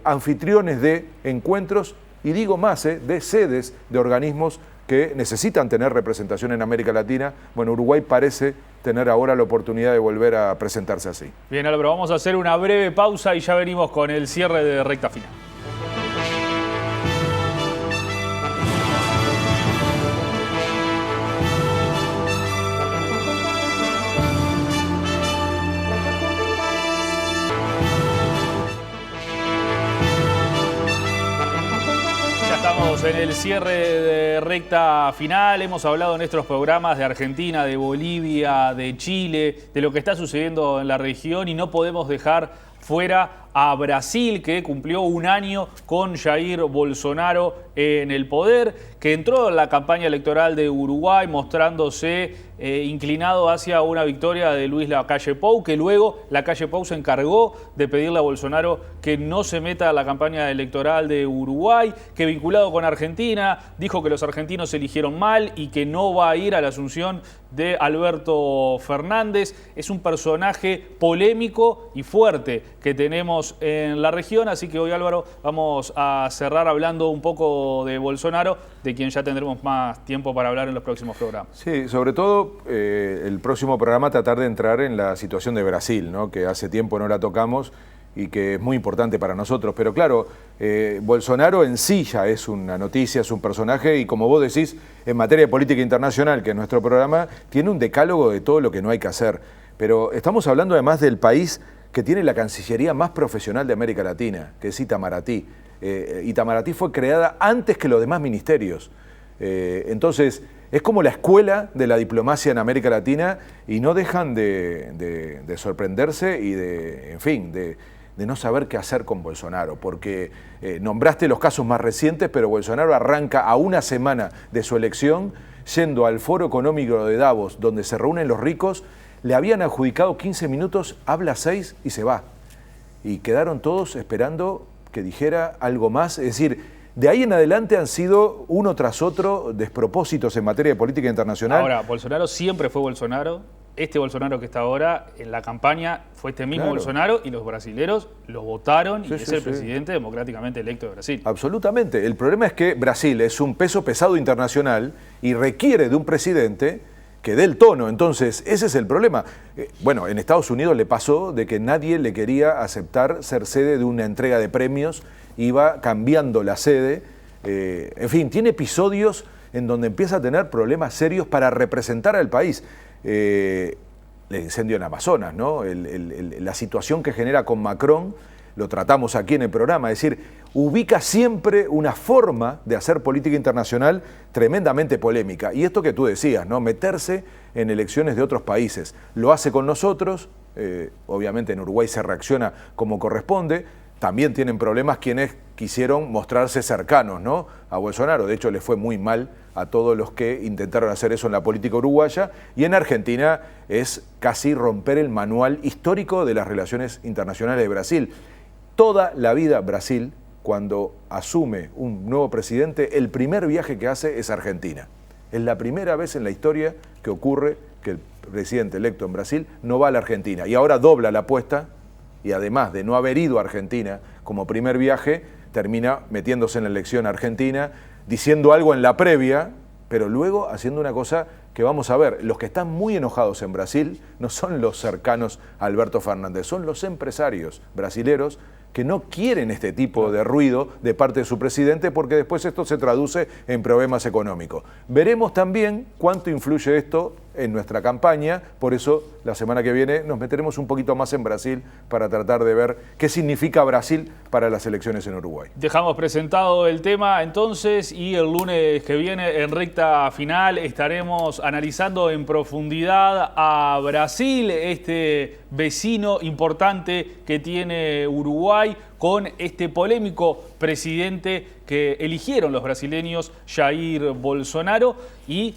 anfitriones de encuentros y digo más, de sedes de organismos que necesitan tener representación en América Latina. Bueno, Uruguay parece tener ahora la oportunidad de volver a presentarse así. Bien, Álvaro, vamos a hacer una breve pausa y ya venimos con el cierre de recta final. En el cierre de recta final hemos hablado en estos programas de Argentina, de Bolivia, de Chile, de lo que está sucediendo en la región y no podemos dejar fuera a Brasil, que cumplió 1 año con Jair Bolsonaro en el poder, que entró en la campaña electoral de Uruguay mostrándose inclinado hacia una victoria de Luis Lacalle Pou, que luego Lacalle Pou se encargó de pedirle a Bolsonaro que no se meta a la campaña electoral de Uruguay, que vinculado con Argentina, dijo que los argentinos eligieron mal y que no va a ir a la asunción de Alberto Fernández. Es un personaje polémico y fuerte que tenemos en la región, así que hoy, Álvaro, vamos a cerrar hablando un poco de Bolsonaro, de quien ya tendremos más tiempo para hablar en los próximos programas. Sí, sobre todo el próximo programa tratar de entrar en la situación de Brasil, ¿no? Que hace tiempo no la tocamos y que es muy importante para nosotros. Pero claro, Bolsonaro en sí ya es una noticia, es un personaje y como vos decís, en materia de política internacional, que es nuestro programa, tiene un decálogo de todo lo que no hay que hacer. Pero estamos hablando además del país que tiene la Cancillería más profesional de América Latina, que es Itamaraty. Itamaraty fue creada antes que los demás ministerios. Entonces, es como la escuela de la diplomacia en América Latina y no dejan de sorprenderse y de no saber qué hacer con Bolsonaro, porque nombraste los casos más recientes, pero Bolsonaro arranca a una semana de su elección yendo al Foro Económico de Davos, donde se reúnen los ricos. Le habían adjudicado 15 minutos, habla 6 y se va. Y quedaron todos esperando que dijera algo más. Es decir, de ahí en adelante han sido uno tras otro despropósitos en materia de política internacional. Ahora, Bolsonaro siempre fue Bolsonaro. Este Bolsonaro que está ahora en la campaña fue este mismo Bolsonaro y los brasileros lo votaron y es el presidente democráticamente electo de Brasil. Absolutamente. El problema es que Brasil es un peso pesado internacional y requiere de un presidente que dé el tono. Entonces, ese es el problema. Bueno, en Estados Unidos le pasó de que nadie le quería aceptar ser sede de una entrega de premios, iba cambiando la sede. En fin, tiene episodios en donde empieza a tener problemas serios para representar al país. El incendio en Amazonas, ¿no? La situación que genera con Macron, lo tratamos aquí en el programa, es decir, ubica siempre una forma de hacer política internacional tremendamente polémica. Y esto que tú decías, ¿no? Meterse en elecciones de otros países. Lo hace con nosotros, obviamente en Uruguay se reacciona como corresponde. También tienen problemas quienes quisieron mostrarse cercanos, ¿no? A Bolsonaro. De hecho, le fue muy mal a todos los que intentaron hacer eso en la política uruguaya. Y en Argentina es casi romper el manual histórico de las relaciones internacionales de Brasil. Toda la vida Brasil, cuando asume un nuevo presidente, el primer viaje que hace es a Argentina. Es la primera vez en la historia que ocurre que el presidente electo en Brasil no va a la Argentina. Y ahora dobla la apuesta. Y además de no haber ido a Argentina como primer viaje, termina metiéndose en la elección argentina, diciendo algo en la previa, pero luego haciendo una cosa que vamos a ver. Los que están muy enojados en Brasil no son los cercanos a Alberto Fernández, son los empresarios brasileros que no quieren este tipo de ruido de parte de su presidente porque después esto se traduce en problemas económicos. Veremos también cuánto influye esto en nuestra campaña, por eso la semana que viene nos meteremos un poquito más en Brasil para tratar de ver qué significa Brasil para las elecciones en Uruguay. Dejamos presentado el tema entonces y el lunes que viene en recta final estaremos analizando en profundidad a Brasil, este vecino importante que tiene Uruguay, con este polémico presidente que eligieron los brasileños, Jair Bolsonaro, y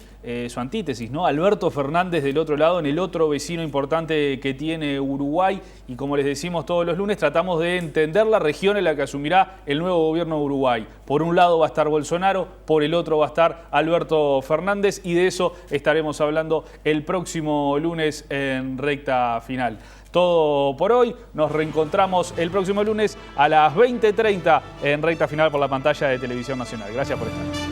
su antítesis, ¿no? Alberto Fernández del otro lado, en el otro vecino importante que tiene Uruguay. Y como les decimos todos los lunes, tratamos de entender la región en la que asumirá el nuevo gobierno de Uruguay. Por un lado va a estar Bolsonaro, por el otro va a estar Alberto Fernández, y de eso estaremos hablando el próximo lunes en recta final. Todo por hoy, nos reencontramos el próximo lunes a las 20:30 en recta final por la pantalla de Televisión Nacional. Gracias por estar.